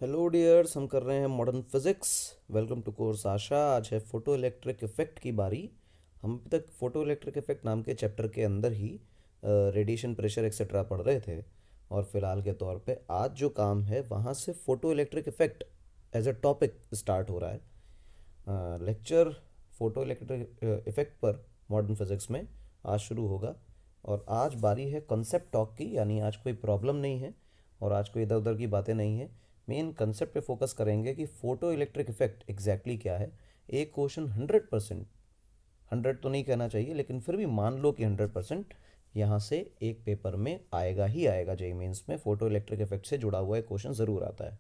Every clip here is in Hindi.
हेलो डियर्स, हम कर रहे हैं modern physics. Welcome to course Asha. आज है फोटो इलेक्ट्रिक इफेक्ट की बारी। हम अभी तक फोटो इलेक्ट्रिक इफेक्ट नाम के चैप्टर के अंदर ही रेडिएशन, प्रेशर एक्सेट्रा पढ़ रहे थे। और फिलहाल के तौर पे आज जो काम है वहाँ से photoelectric effect as a topic start हो रहा है। लेक्चर फोटो इलेक्ट्रिक इफेक्ट पर मॉडर्न फिजिक्स में आज शुरू होगा। और आज बारी है कॉन्सेप्ट टॉक की, यानी आज कोई प्रॉब्लम नहीं है और आज कोई इधर उधर की बातें नहीं है। मेन कंसेप्ट पे फोकस करेंगे कि फोटो इलेक्ट्रिक इफेक्ट एग्जैक्टली क्या है। एक क्वेश्चन 100%, 100 तो नहीं कहना चाहिए लेकिन फिर भी मान लो कि 100% यहाँ से एक पेपर में आएगा ही आएगा। जेईई मेंस में फोटो इलेक्ट्रिक इफेक्ट से जुड़ा हुआ एक क्वेश्चन ज़रूर आता है,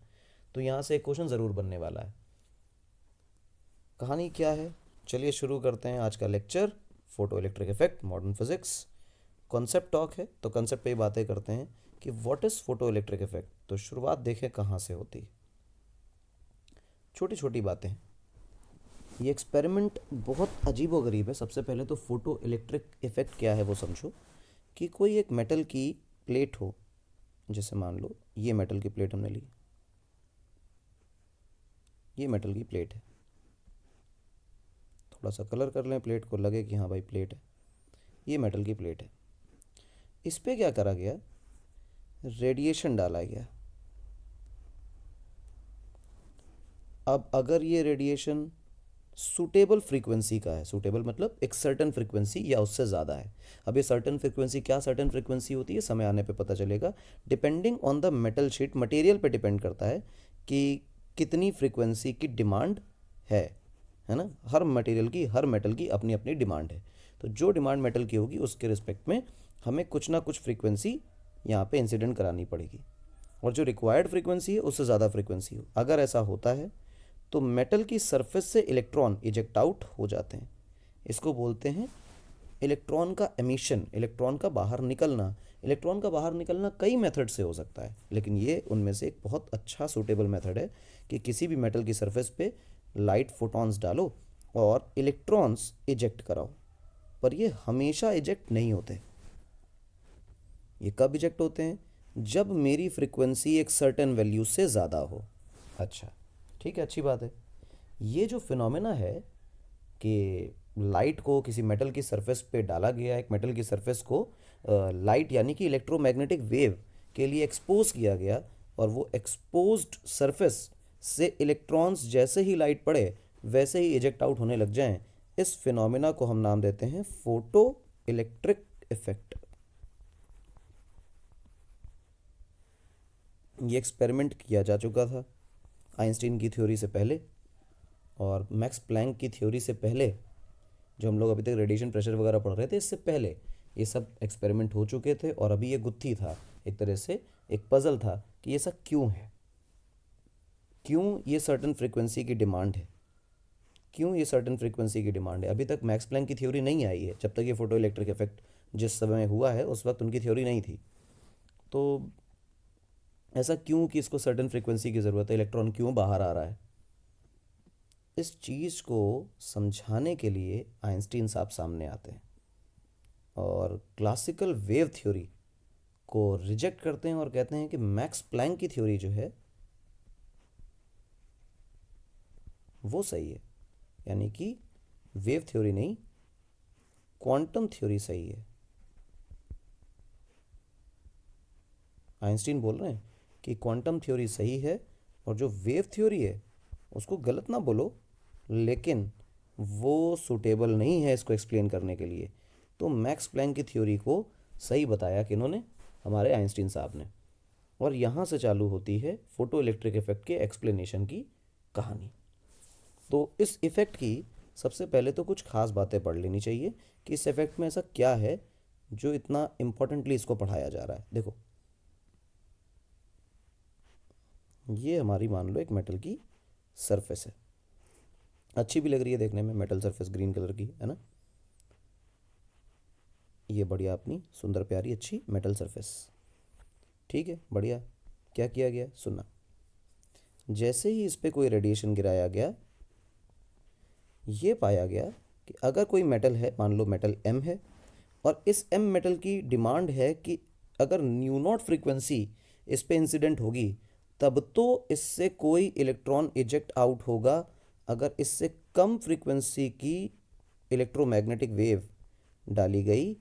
तो यहाँ से एक क्वेश्चन ज़रूर बनने वाला है। कहानी क्या है, चलिए शुरू करते हैं आज का lecture. Photoelectric effect, modern physics, concept talk है तो कॉन्सेप्ट पे ही बातें करते हैं कि what is photo electric effect. तो शुरुआत देखें कहाँ से होती है। छोटी छोटी बातें हैं। ये एक्सपेरिमेंट बहुत अजीब व गरीब है। सबसे पहले तो फोटो इलेक्ट्रिक इफेक्ट क्या है वो समझो। कि कोई एक मेटल की प्लेट हो, जैसे मान लो ये मेटल की प्लेट हमने ली, ये मेटल की प्लेट है। थोड़ा सा कलर कर लें प्लेट को, लगे कि हाँ भाई प्लेट है। ये मेटल की प्लेट है। इस पे क्या करा गया, रेडिएशन डाला गया। अब अगर ये रेडिएशन सूटेबल फ्रीक्वेंसी का है, सूटेबल मतलब एक सर्टन फ्रीक्वेंसी या उससे ज़्यादा है। अब ये सर्टन फ्रीक्वेंसी क्या सर्टन फ्रीक्वेंसी होती है, समय आने पे पता चलेगा। Depending on the metal sheet, material पे डिपेंड करता है कि कितनी फ्रीक्वेंसी की डिमांड है ना। हर मटेरियल की, हर मेटल की अपनी अपनी डिमांड है। तो जो डिमांड मेटल की होगी उसके रिस्पेक्ट में हमें कुछ ना कुछ फ्रीक्वेंसी यहाँ पे इंसिडेंट करानी पड़ेगी। और जो रिक्वायर्ड फ्रीक्वेंसी है उससे ज़्यादा फ्रीक्वेंसी हो। अगर ऐसा होता है तो मेटल की सरफेस से इलेक्ट्रॉन इजेक्ट आउट हो जाते हैं। इसको बोलते हैं इलेक्ट्रॉन का एमिशन, इलेक्ट्रॉन का बाहर निकलना। इलेक्ट्रॉन का बाहर निकलना कई मेथड से हो सकता है, लेकिन ये उनमें से एक बहुत अच्छा सूटेबल मेथड है कि किसी भी मेटल की सरफेस पे लाइट फोटॉन्स डालो और इलेक्ट्रॉन्स इजेक्ट कराओ। पर ये हमेशा इजेक्ट नहीं होते। ये कब इजेक्ट होते हैं, जब मेरी फ्रीक्वेंसी एक सर्टेन वैल्यू से ज़्यादा हो। अच्छा, ठीक है, अच्छी बात है। ये जो फिनोमेना है कि लाइट को किसी मेटल की सरफेस पे डाला गया, एक मेटल की सरफेस को लाइट यानी कि इलेक्ट्रोमैग्नेटिक वेव के लिए एक्सपोज किया गया, और वो एक्सपोज्ड सरफेस से इलेक्ट्रॉन्स जैसे ही लाइट पड़े वैसे ही इजेक्ट आउट होने लग जाएं, इस फिनोमेना को हम नाम देते हैं फोटो इलेक्ट्रिक इफेक्ट। ये एक्सपेरिमेंट किया जा चुका था आइंस्टीन की थ्योरी से पहले और मैक्स प्लैंक की थ्योरी से पहले। जो हम लोग अभी तक रेडिएशन, प्रेशर वगैरह पढ़ रहे थे, इससे पहले ये सब एक्सपेरिमेंट हो चुके थे। और अभी ये गुत्थी था, एक तरह से एक पज़ल था कि ये सब क्यों है, क्यों ये सर्टन फ्रीक्वेंसी की डिमांड है, क्यों ये सर्टन फ्रीक्वेंसी की डिमांड है। अभी तक मैक्स प्लैंक की थ्योरी नहीं आई है। जब तक ये फोटो इलेक्ट्रिक इफेक्ट जिस समय हुआ है उस वक्त उनकी थ्योरी नहीं थी। तो ऐसा क्यों कि इसको सर्टन फ्रीक्वेंसी की ज़रूरत है, इलेक्ट्रॉन क्यों बाहर आ रहा है, इस चीज़ को समझाने के लिए आइंस्टीन साहब सामने आते हैं और क्लासिकल वेव थ्योरी को रिजेक्ट करते हैं और कहते हैं कि मैक्स प्लैंक की थ्योरी जो है वो सही है। यानी कि वेव थ्योरी नहीं, क्वांटम थ्योरी सही है। आइंस्टीन बोल रहे हैं कि क्वांटम थ्योरी सही है और जो वेव थ्योरी है उसको गलत ना बोलो, लेकिन वो सूटेबल नहीं है इसको एक्सप्लेन करने के लिए। तो मैक्स प्लैंक की थ्योरी को सही बताया कि इन्होंने, हमारे आइंस्टीन साहब ने। और यहाँ से चालू होती है फोटो इलेक्ट्रिक इफेक्ट के एक्सप्लेनेशन की कहानी। तो इस इफ़ेक्ट की सबसे पहले तो कुछ खास बातें पढ़ लेनी चाहिए कि इस इफ़ेक्ट में ऐसा क्या है जो इतना इम्पोर्टेंटली इसको पढ़ाया जा रहा है। देखो, ये हमारी मान लो एक मेटल की सरफेस है, अच्छी भी लग रही है देखने में, मेटल सरफेस ग्रीन कलर की है ना। ये बढ़िया अपनी सुंदर प्यारी अच्छी मेटल सरफेस, ठीक है, बढ़िया। क्या किया गया सुनना। जैसे ही इस पे कोई रेडिएशन गिराया गया, ये पाया गया कि अगर कोई मेटल है, मान लो मेटल एम है, और इस एम मेटल की डिमांड है कि अगर न्यू नॉट फ्रीक्वेंसी इस पे इंसिडेंट होगी तब तो इससे कोई इलेक्ट्रॉन इजेक्ट आउट होगा। अगर इससे कम फ्रीक्वेंसी की इलेक्ट्रोमैग्नेटिक वेव डाली गई,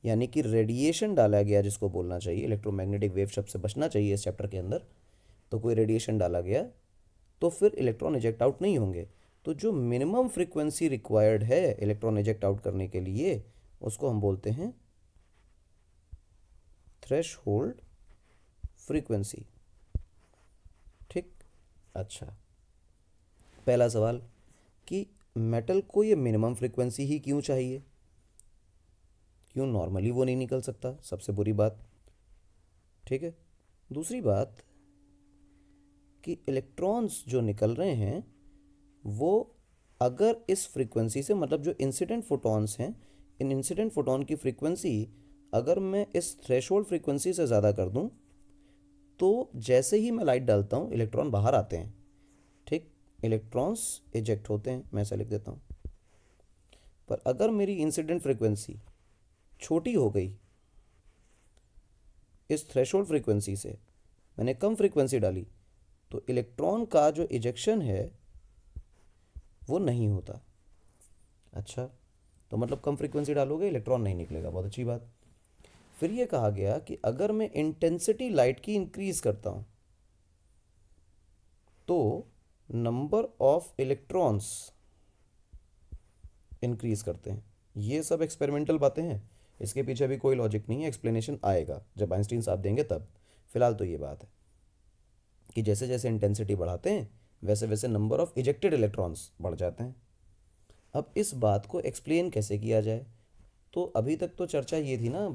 यानी कि रेडिएशन डाला गया जिसको बोलना चाहिए, इलेक्ट्रोमैग्नेटिक वेव शब्द से बचना चाहिए इस चैप्टर के अंदर, तो कोई रेडिएशन डाला गया तो फिर इलेक्ट्रॉन इजेक्ट आउट नहीं होंगे। तो जो मिनिमम फ्रीक्वेंसी रिक्वायर्ड है इलेक्ट्रॉन इजेक्ट आउट करने के लिए, उसको हम बोलते हैं थ्रेशहोल्ड फ्रीक्वेंसी। ठीक। अच्छा, पहला सवाल कि मेटल को ये मिनिमम फ्रीक्वेंसी ही क्यों चाहिए, क्यों नॉर्मली वो नहीं निकल सकता, सबसे बुरी बात। ठीक है। दूसरी बात कि इलेक्ट्रॉन्स जो निकल रहे हैं वो अगर इस फ्रीक्वेंसी से, मतलब जो इंसिडेंट फोटॉन्स हैं, इन इंसिडेंट फोटॉन की फ्रीक्वेंसी अगर मैं इस थ्रेशोल्ड फ्रीक्वेंसी से ज़्यादा कर दूं, तो जैसे ही मैं लाइट डालता हूं इलेक्ट्रॉन बाहर आते हैं। ठीक। इलेक्ट्रॉन्स इजेक्ट होते हैं, मैं ऐसा लिख देता हूं। पर अगर मेरी इंसिडेंट फ्रीक्वेंसी छोटी हो गई, इस थ्रेशोल्ड फ्रीक्वेंसी से मैंने कम फ्रीक्वेंसी डाली, तो इलेक्ट्रॉन का जो इजेक्शन है वो नहीं होता। अच्छा, तो मतलब कम फ्रीक्वेंसी डालोगे इलेक्ट्रॉन नहीं निकलेगा, बहुत अच्छी बात। फिर ये कहा गया कि अगर मैं इंटेंसिटी लाइट की इंक्रीज करता हूं, तो नंबर ऑफ इलेक्ट्रॉन्स इंक्रीज करते हैं। ये सब एक्सपेरिमेंटल बातें हैं, इसके पीछे अभी कोई लॉजिक नहीं है, एक्सप्लेनेशन आएगा जब आइंस्टीन साहब देंगे तब। फिलहाल तो ये बात है कि जैसे जैसे इंटेंसिटी बढ़ाते हैं वैसे वैसे नंबर ऑफ इजेक्टेड इलेक्ट्रॉन्स बढ़ जाते हैं। अब इस बात को एक्सप्लेन कैसे किया जाए, तो अभी तक तो चर्चा ये थी ना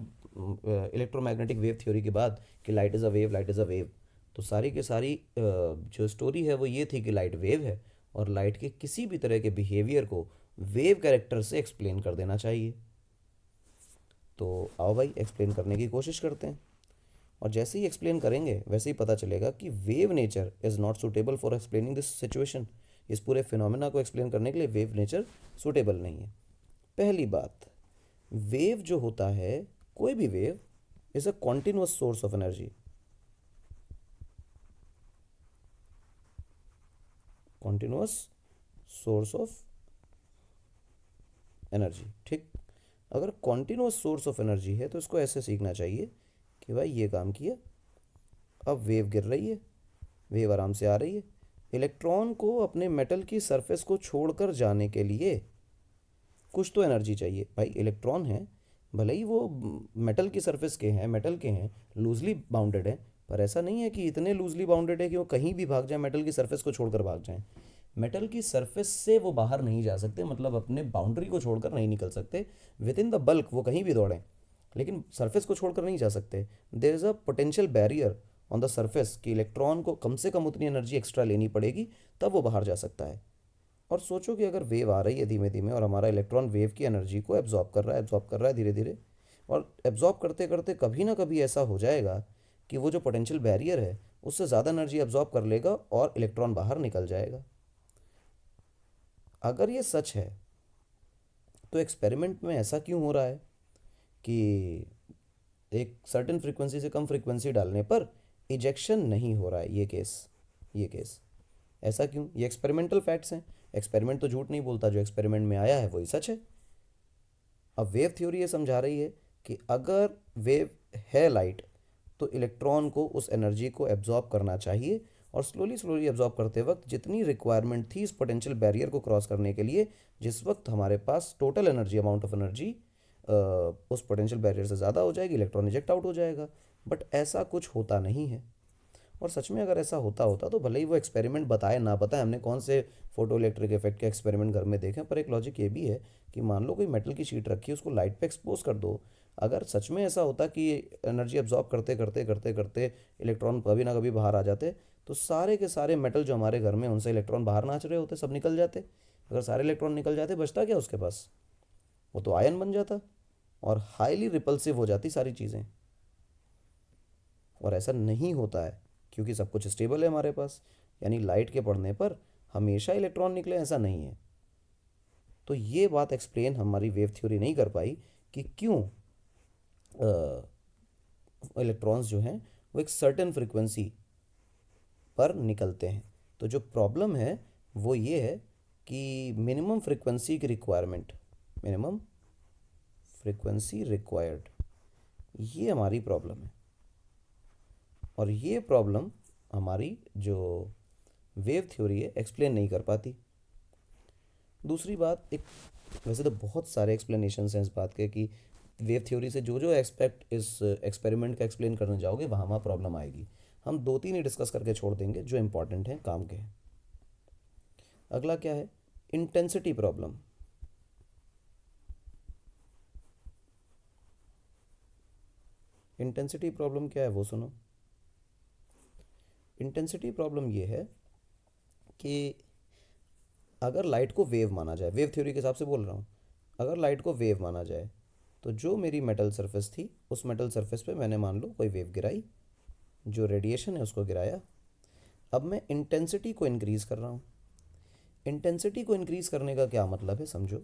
इलेक्ट्रोमैग्नेटिक वेव थ्योरी के बाद कि light is a wave, light is a wave. तो सारी की सारी जो स्टोरी है वो ये थी कि लाइट वेव है और लाइट के किसी भी तरह के बिहेवियर को वेव कैरेक्टर से एक्सप्लेन कर देना चाहिए। तो आओ भाई एक्सप्लेन करने की कोशिश करते हैं। और जैसे ही एक्सप्लेन करेंगे वैसे ही पता चलेगा कि wave nature is not suitable for explaining this situation. इस पूरे फिनोमेना को एक्सप्लेन करने के लिए वेव नेचर सुटेबल नहीं है। पहली बात, वेव जो होता है, कोई भी wave is a continuous source of energy. Continuous source of energy. ठीक। अगर कॉन्टिन्यूअस सोर्स ऑफ एनर्जी है तो इसको ऐसे सीखना चाहिए कि भाई ये काम किया, अब वेव गिर रही है, वेव आराम से आ रही है, इलेक्ट्रॉन को अपने मेटल की सरफेस को छोड़कर जाने के लिए कुछ तो एनर्जी चाहिए। भाई इलेक्ट्रॉन है, भले ही वो मेटल की सरफेस के हैं, मेटल के हैं, लूजली बाउंडेड है, पर ऐसा नहीं है कि इतने लूजली बाउंडेड है कि वो कहीं भी भाग जाए, मेटल की सरफेस को छोड़कर भाग जाएं। मेटल की सरफेस से वो बाहर नहीं जा सकते, मतलब अपने बाउंड्री को छोड़कर नहीं निकल सकते। विद इन द बल्क वो कहीं भी दौड़ें, लेकिन सरफेस को छोड़कर नहीं जा सकते। There is a potential barrier on the surface कि इलेक्ट्रॉन को कम से कम उतनी एनर्जी एक्स्ट्रा लेनी पड़ेगी तब वो बाहर जा सकता है। और सोचो कि अगर वेव आ रही है धीमे धीमे और हमारा इलेक्ट्रॉन वेव की एनर्जी को एब्जॉर्ब कर रहा है धीरे धीरे, और एब्जॉर्ब करते करते कभी ना कभी ऐसा हो जाएगा कि वो जो पोटेंशियल बैरियर है उससे ज़्यादा एनर्जी एब्जॉर्ब कर लेगा और इलेक्ट्रॉन बाहर निकल जाएगा। अगर ये सच है तो एक्सपेरिमेंट में ऐसा क्यों हो रहा है कि एक सर्टेन फ्रीक्वेंसी से कम फ्रीक्वेंसी डालने पर इजेक्शन नहीं हो रहा है? ये केस ऐसा क्यों? ये एक्सपेरिमेंटल फैक्ट्स हैं, एक्सपेरिमेंट तो झूठ नहीं बोलता, जो एक्सपेरिमेंट में आया है वही सच है। अब वेव थ्योरी ये समझा रही है कि अगर वेव है लाइट, तो इलेक्ट्रॉन को उस एनर्जी को एब्जॉर्ब करना चाहिए, और स्लोली स्लोली एब्जॉर्ब करते वक्त जितनी रिक्वायरमेंट थी इस पोटेंशियल बैरियर को क्रॉस करने के लिए, जिस वक्त हमारे पास total energy, amount of energy उस पोटेंशियल बैरियर से ज़्यादा हो जाएगी, इलेक्ट्रॉन इजेक्ट आउट हो जाएगा। बट ऐसा कुछ होता नहीं है। और सच में अगर ऐसा होता होता तो भले ही वो एक्सपेरिमेंट बताए ना बताए, हमने कौन से फोटो इलेक्ट्रिक इफेक्ट के एक्सपेरिमेंट घर में देखे, पर एक लॉजिक ये भी है कि मान लो कोई मेटल की शीट रखी है, उसको लाइट पे एक्सपोज कर दो। अगर सच में ऐसा होता कि एनर्जी एब्जॉर्ब करते करते करते करते इलेक्ट्रॉन कभी ना कभी बाहर आ जाते, तो सारे के सारे मेटल जो हमारे घर में उनसे इलेक्ट्रॉन बाहर नाच रहे होते, सब निकल जाते। अगर सारे इलेक्ट्रॉन निकल जाते बचता क्या उसके पास? वो तो आयन बन जाता और हाईली रिपल्सिव हो जाती सारी चीज़ें। और ऐसा नहीं होता है क्योंकि सब कुछ स्टेबल है हमारे पास, यानी लाइट के पड़ने पर हमेशा इलेक्ट्रॉन निकले ऐसा नहीं है। तो ये बात एक्सप्लेन हमारी वेव थ्योरी नहीं कर पाई कि क्यों इलेक्ट्रॉन्स जो हैं वो एक सर्टेन फ्रिक्वेंसी पर निकलते हैं। तो जो प्रॉब्लम है वो ये है कि मिनिमम फ्रिक्वेंसी की रिक्वायरमेंट, मिनिमम फ्रिक्वेंसी रिक्वायर्ड, ये हमारी प्रॉब्लम है। और ये प्रॉब्लम हमारी जो वेव थ्योरी है एक्सप्लेन नहीं कर पाती। दूसरी बात, एक वैसे तो बहुत सारे एक्सप्लेनेशंस हैं इस बात के कि वेव थ्योरी से जो जो एस्पेक्ट इस एक्सपेरिमेंट का एक्सप्लेन करने जाओगे वहाँ वहाँ प्रॉब्लम आएगी। हम दो तीन ही डिस्कस करके छोड़ देंगे जो इंपॉर्टेंट हैं, काम के हैं। अगला क्या है? Intensity problem. इंटेंसिटी प्रॉब्लम क्या है वो सुनो। इंटेंसिटी प्रॉब्लम ये है कि अगर लाइट को वेव माना जाए, वेव थ्योरी के हिसाब से बोल रहा हूँ, अगर लाइट को वेव माना जाए तो जो मेरी मेटल सरफेस थी उस मेटल सरफेस पे मैंने मान लो कोई वेव गिराई, जो रेडिएशन है उसको गिराया। अब मैं इंटेंसिटी को इंक्रीज़ कर रहा हूँ। इंटेंसिटी को इंक्रीज़ करने का क्या मतलब है, समझो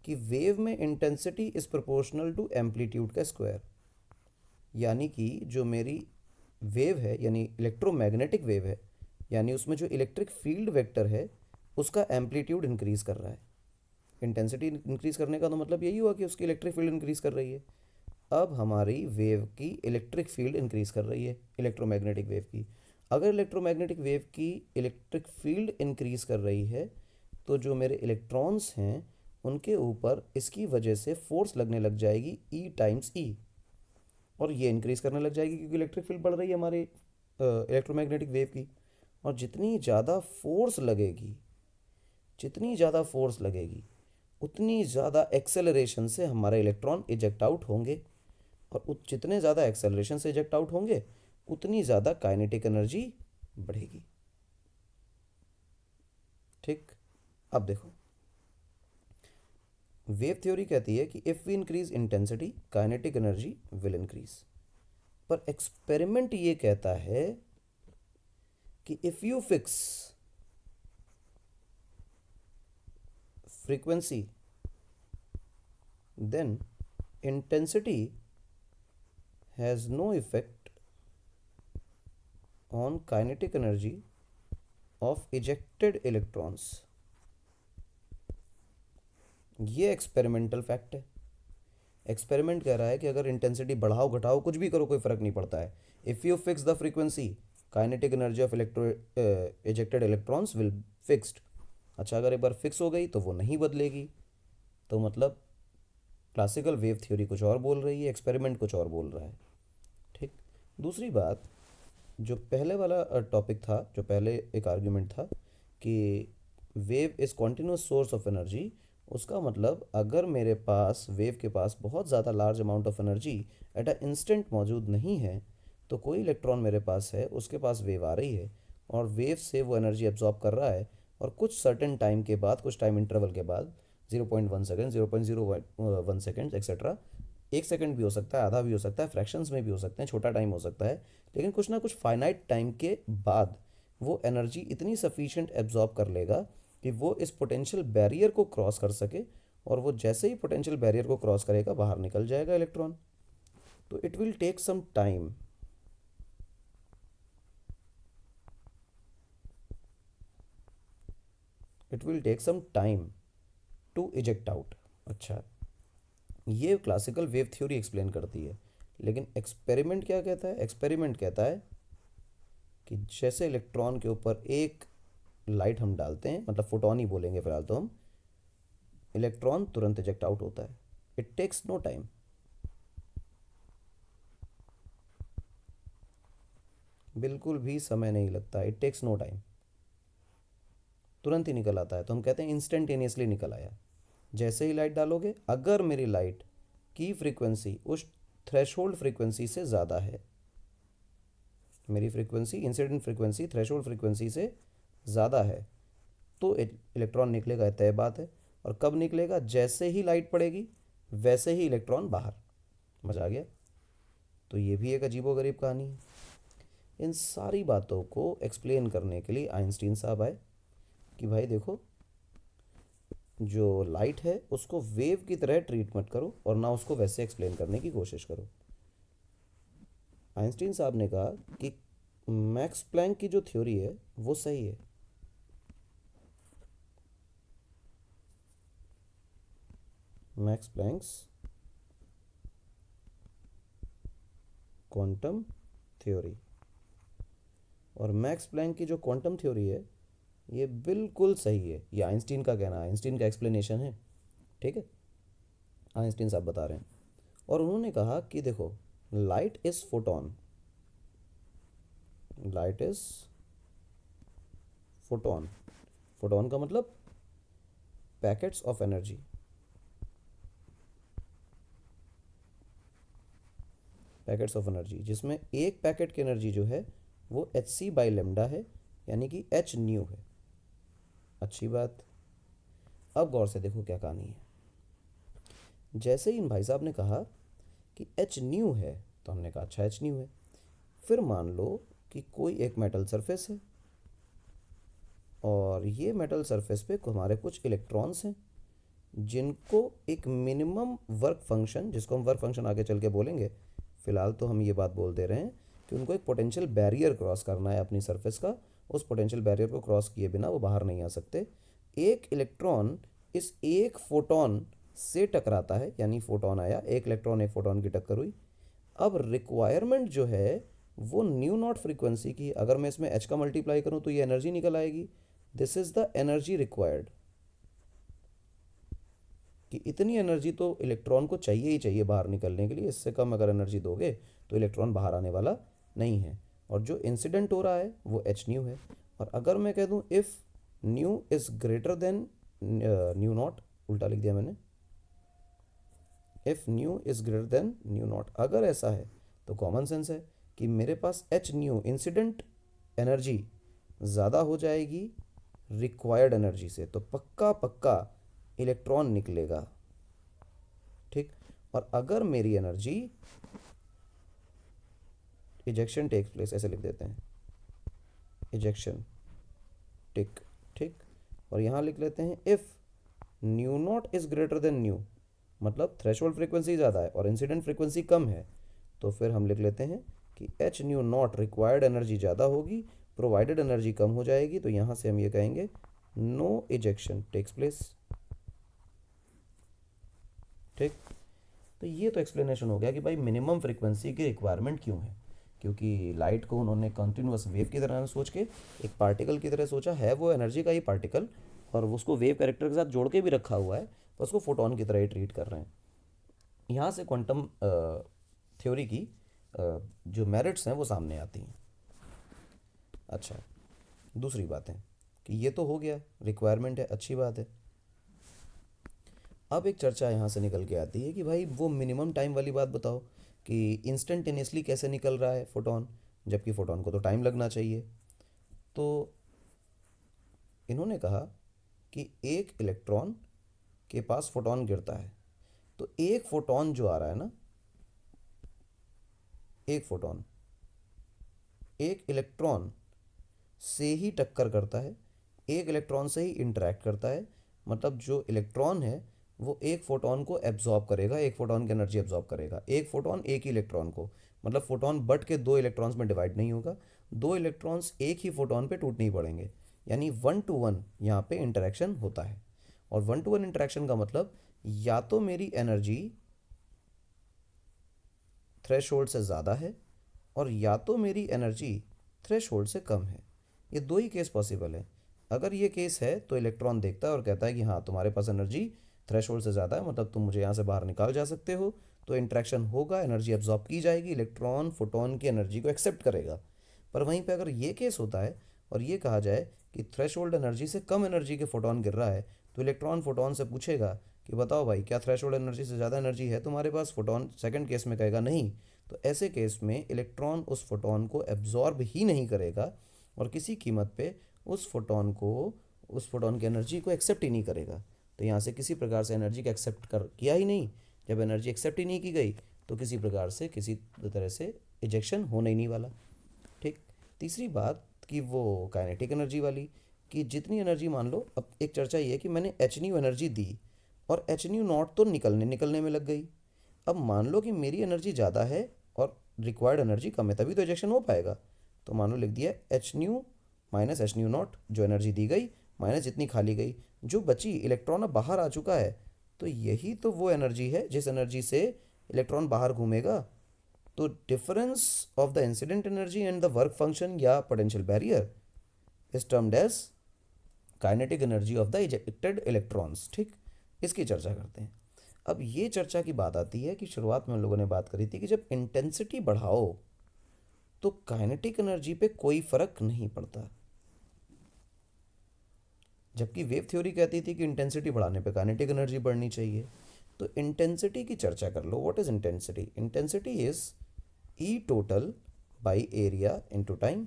कि वेव में intensity is proportional to amplitude का स्क्वायर। यानी कि जो मेरी वेव है, यानी इलेक्ट्रोमैग्नेटिक वेव है, यानी उसमें जो इलेक्ट्रिक फील्ड वेक्टर है उसका एम्पलीट्यूड इंक्रीज़ कर रहा है। इंटेंसिटी इंक्रीज़ करने का तो मतलब यही हुआ कि उसकी इलेक्ट्रिक फील्ड इंक्रीज़ कर रही है। अब हमारी वेव की इलेक्ट्रिक फील्ड इंक्रीज़ कर रही है, इलेक्ट्रोमैग्नेटिक वेव की। अगर इलेक्ट्रोमैग्नेटिक वेव की इलेक्ट्रिक फील्ड इंक्रीज़ कर रही है तो जो मेरे इलेक्ट्रॉन्स हैं उनके ऊपर इसकी वजह से फोर्स लगने लग जाएगी ई टाइम्स ई, और ये इंक्रीज़ करने लग जाएगी क्योंकि इलेक्ट्रिक फील्ड बढ़ रही है हमारे इलेक्ट्रोमैग्नेटिक वेव की। और जितनी ज़्यादा फोर्स लगेगी, जितनी ज़्यादा फोर्स लगेगी उतनी ज़्यादा एक्सेलरेशन से हमारे इलेक्ट्रॉन इजेक्ट आउट होंगे, और जितने ज़्यादा एक्सेलरेशन से इजेक्ट आउट होंगे उतनी ज़्यादा काइनेटिक एनर्जी बढ़ेगी। ठीक, अब देखो, वेव थ्योरी कहती है कि if we increase intensity kinetic energy will increase. पर एक्सपेरिमेंट ये कहता है कि if you fix frequency then intensity has no effect on kinetic energy of ejected electrons। ये एक्सपेरिमेंटल फैक्ट है। एक्सपेरिमेंट कह रहा है कि अगर इंटेंसिटी बढ़ाओ घटाओ कुछ भी करो कोई फ़र्क नहीं पड़ता है। If you fix the frequency kinetic energy of electro ejected electrons will fixed. अच्छा, अगर एक बार फिक्स हो गई तो वो नहीं बदलेगी। तो मतलब क्लासिकल वेव थ्योरी कुछ और बोल रही है, एक्सपेरिमेंट कुछ और बोल रहा है। ठीक। दूसरी बात, जो पहले वाला टॉपिक था, जो पहले एक आर्ग्यूमेंट था कि wave is continuous source of energy, उसका मतलब अगर मेरे पास वेव के पास बहुत ज़्यादा large amount of energy at a instant मौजूद नहीं है तो कोई इलेक्ट्रॉन मेरे पास है, उसके पास वेव आ रही है और वेव से वो एनर्जी एब्जॉर्ब कर रहा है, और कुछ सर्टेन टाइम के बाद, कुछ टाइम इंटरवल के बाद, 0.1 सेकेंड, 0.01 सेकेंड एक्सेट्रा, 1 सेकेंड भी हो सकता है, आधा भी हो सकता है, फ्रैक्शंस में भी हो सकते हैं, छोटा टाइम हो सकता है, लेकिन कुछ ना कुछ फाइनाइट टाइम के बाद वो एनर्जी इतनी सफिशिएंट एब्जॉर्ब कर लेगा कि वो इस पोटेंशियल बैरियर को क्रॉस कर सके, और वो जैसे ही पोटेंशियल बैरियर को क्रॉस करेगा बाहर निकल जाएगा इलेक्ट्रॉन। तो it will take some time, it will take some time to eject out. अच्छा, ये क्लासिकल वेव थ्योरी एक्सप्लेन करती है, लेकिन एक्सपेरिमेंट क्या कहता है? एक्सपेरिमेंट कहता है कि जैसे इलेक्ट्रॉन के ऊपर एक लाइट हम डालते हैं, मतलब फोटोन ही बोलेंगे फिलहाल तो हम, इलेक्ट्रॉन तुरंत इजेक्ट आउट होता है। इट टेक्स नो टाइम, बिल्कुल भी समय नहीं लगता, इट टेक्स नो टाइम, तुरंत ही निकल आता है। तो हम कहते हैं इंस्टेंटेनियसली निकल आया। जैसे ही लाइट डालोगे, अगर मेरी लाइट की फ्रीक्वेंसी उस थ्रेशोल्ड फ्रीक्वेंसी से ज़्यादा है, मेरी frequency, incident frequency threshold frequency से ज़्यादा है, तो इलेक्ट्रॉन निकलेगा, तय बात है। और कब निकलेगा? जैसे ही लाइट पड़ेगी वैसे ही इलेक्ट्रॉन बाहर। मजा आ गया। तो ये भी एक अजीबोगरीब कहानी है। इन सारी बातों को एक्सप्लेन करने के लिए आइंस्टीन साहब आए कि भाई देखो, जो लाइट है उसको वेव की तरह ट्रीट मत करो और ना उसको वैसे एक्सप्लेन करने की कोशिश करो। आइंस्टीन साहब ने कहा कि मैक्स प्लैंक की जो थ्योरी है वो सही है। मैक्स प्लैंक्स क्वांटम थ्योरी, और मैक्स प्लैंक की जो क्वांटम थ्योरी है ये बिल्कुल सही है। ये आइंस्टीन का कहना है, आइंस्टीन का एक्सप्लेनेशन है। ठीक है, आइंस्टीन साहब बता रहे हैं। और उन्होंने कहा कि देखो, light is photon, light is photon, photon का मतलब packets of energy, packets of energy, जिसमें एक पैकेट की एनर्जी जो है वो एच सी बाई लेमडा है, यानी कि एच न्यू है। अच्छी बात। अब गौर से देखो क्या कहानी है। जैसे ही इन भाई साहब ने कहा कि एच न्यू है, तो हमने कहा अच्छा एच न्यू है। फिर मान लो कि कोई एक मेटल सरफेस है, और ये मेटल सरफेस पे हमारे कुछ इलेक्ट्रॉन्स हैं जिनको एक मिनिमम वर्क फंक्शन, जिसको हम वर्क फंक्शन आगे चल के बोलेंगे, फ़िलहाल तो हम ये बात बोल दे रहे हैं कि उनको एक पोटेंशियल बैरियर क्रॉस करना है अपनी सरफेस का। उस पोटेंशियल बैरियर को क्रॉस किए बिना वो बाहर नहीं आ सकते। एक इलेक्ट्रॉन इस एक फोटोन से टकराता है, यानी फोटोन आया, एक इलेक्ट्रॉन एक फोटोन की टक्कर हुई। अब रिक्वायरमेंट जो है वो न्यू नॉट फ्रीक्वेंसी की, अगर मैं इसमें एच का मल्टीप्लाई करूँ तो ये एनर्जी निकल आएगी। This is the energy required, कि इतनी एनर्जी तो इलेक्ट्रॉन को चाहिए ही चाहिए बाहर निकलने के लिए। इससे कम अगर एनर्जी दोगे तो इलेक्ट्रॉन बाहर आने वाला नहीं है। और जो इंसिडेंट हो रहा है वो एच न्यू है। और अगर मैं कह दूँ if new is greater than new not, उल्टा लिख दिया मैंने, if new is greater than new not, अगर ऐसा है तो कॉमन सेंस है कि मेरे पास एच न्यू इंसिडेंट एनर्जी ज़्यादा हो जाएगी रिक्वायर्ड एनर्जी से, तो पक्का पक्का इलेक्ट्रॉन निकलेगा। ठीक। और अगर मेरी एनर्जी, इजेक्शन टेक्स प्लेस, ऐसे लिख देते हैं, इजेक्शन टिक, ठीक। और यहाँ लिख लेते हैं if new not is greater than new, मतलब थ्रेशोल्ड फ्रीक्वेंसी ज़्यादा है और इंसिडेंट फ्रीक्वेंसी कम है, तो फिर हम लिख लेते हैं कि H nu not required energy ज़्यादा होगी, प्रोवाइडेड एनर्जी कम हो जाएगी। तो यहाँ से हम ये कहेंगे नो इजेक्शन टेक्स प्लेस। ठीक। तो ये तो एक्सप्लेनेशन हो गया कि भाई मिनिमम फ्रीक्वेंसी की रिक्वायरमेंट क्यों है। क्योंकि लाइट को उन्होंने कंटिन्यूअस वेव की तरह सोच के, एक पार्टिकल की तरह सोचा है, वो एनर्जी का ही पार्टिकल, और उसको वेव कैरेक्टर के साथ जोड़ के भी रखा हुआ है, तो उसको फोटोन की तरह ही ट्रीट कर रहे हैं। यहाँ से क्वांटम थ्योरी की जो मेरिट्स हैं वो सामने आती हैं। अच्छा, दूसरी बात है कि ये तो हो गया, रिक्वायरमेंट है, अच्छी बात है। अब एक चर्चा यहाँ से निकल के आती है कि भाई वो मिनिमम टाइम वाली बात बताओ, कि इंस्टेंटेनियसली कैसे निकल रहा है फोटोन, जबकि फोटोन को तो टाइम लगना चाहिए। तो इन्होंने कहा कि एक इलेक्ट्रॉन के पास फोटोन गिरता है, तो एक फोटोन जो आ रहा है ना, एक फोटोन एक इलेक्ट्रॉन से ही टक्कर करता है, एक इलेक्ट्रॉन से ही इंटरेक्ट करता है। मतलब जो इलेक्ट्रॉन है वो एक फोटोन को एब्जॉर्ब करेगा, एक फोटोन की एनर्जी एब्जॉर्ब करेगा। एक फोटोन एक ही इलेक्ट्रॉन को, मतलब फोटोन बट के दो इलेक्ट्रॉन्स में डिवाइड नहीं होगा, दो इलेक्ट्रॉन्स एक ही फोटोन पे टूट नहीं पड़ेंगे, यानी वन टू वन यहाँ पे इंटरेक्शन होता है। और वन टू वन इंटरेक्शन का मतलब या तो मेरी एनर्जी थ्रेशोल्ड से ज़्यादा है, और या तो मेरी एनर्जी थ्रेशोल्ड से कम है। ये दो ही केस पॉसिबल है। अगर ये केस है तो इलेक्ट्रॉन देखता है और कहता है कि हाँ तुम्हारे पास एनर्जी थ्रेशोल्ड से ज़्यादा है, मतलब तुम मुझे यहाँ से बाहर निकाल जा सकते हो। तो इंट्रैक्शन होगा, एनर्जी एब्जॉर्ब की जाएगी, इलेक्ट्रॉन फोटोन की एनर्जी को एक्सेप्ट करेगा। पर वहीं पे अगर ये केस होता है और ये कहा जाए कि थ्रेशोल्ड एनर्जी से कम एनर्जी के फोटोन गिर रहा है, तो इलेक्ट्रॉन फोटोन से पूछेगा कि बताओ भाई क्या थ्रेशोल्ड एनर्जी से ज़्यादा एनर्जी है तुम्हारे पास। फोटोन सेकंड केस में कहेगा नहीं। तो ऐसे केस में इलेक्ट्रॉन उस फोटोन को एब्जॉर्ब ही नहीं करेगा, और किसी कीमत पे उस फोटोन को, उस फोटोन की एनर्जी को एक्सेप्ट ही नहीं करेगा। तो यहाँ से किसी प्रकार से एनर्जी का एक्सेप्ट कर किया ही नहीं। जब एनर्जी एक्सेप्ट ही नहीं की गई तो किसी प्रकार से, किसी तरह से इजेक्शन होने ही नहीं वाला। ठीक। तीसरी बात कि वो काइनेटिक एनर्जी वाली, कि जितनी एनर्जी, मान लो अब एक चर्चा ये है कि मैंने एच न्यू एनर्जी दी और एच न्यू नॉट तो निकलने निकलने में लग गई। अब मान लो कि मेरी एनर्जी ज़्यादा है और रिक्वायर्ड एनर्जी कम है, तभी तो इजेक्शन हो पाएगा। तो मान लो लिख दिया H nu minus H nu not, जो एनर्जी दी गई माइनस जितनी खाली गई, जो बची इलेक्ट्रॉन अब बाहर आ चुका है, तो यही तो वो एनर्जी है जिस एनर्जी से इलेक्ट्रॉन बाहर घूमेगा। तो difference of the incident energy and the work function या potential barrier is termed as kinetic energy of the ejected electrons. ठीक, इसकी चर्चा करते हैं। अब ये चर्चा की बात आती है कि शुरुआत में हम लोगों ने बात करी थी कि जब इंटेंसिटी बढ़ाओ तो काइनेटिक एनर्जी पे कोई फर्क नहीं पड़ता, जबकि वेव थ्योरी कहती थी कि इंटेंसिटी बढ़ाने पे काइनेटिक एनर्जी बढ़नी चाहिए। तो इंटेंसिटी की चर्चा कर लो। What is intensity? Intensity is E total by area into time.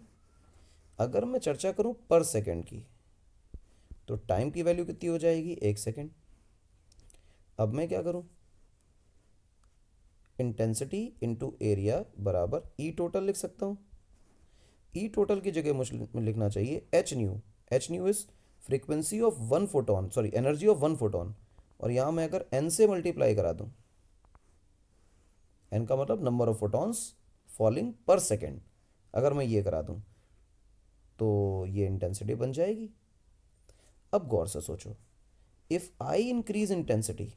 अगर मैं चर्चा करूं पर सेकंड की, तो टाइम की वैल्यू कितनी हो जाएगी? 1 सेकंड। अब मैं क्या करूं? इंटेंसिटी इंटू एरिया बराबर ई टोटल लिख सकता हूं। ई टोटल की जगह मुझे लिखना चाहिए H new. H new is frequency of one photon, sorry energy of one photon. और यहां मैं अगर एन से मल्टीप्लाई करा दूं, एन का मतलब नंबर ऑफ फोटॉन्स फॉलिंग पर सेकेंड, अगर मैं ये करा दूं तो ये इंटेंसिटी बन जाएगी। अब गौर से सोचो, if I increase intensity,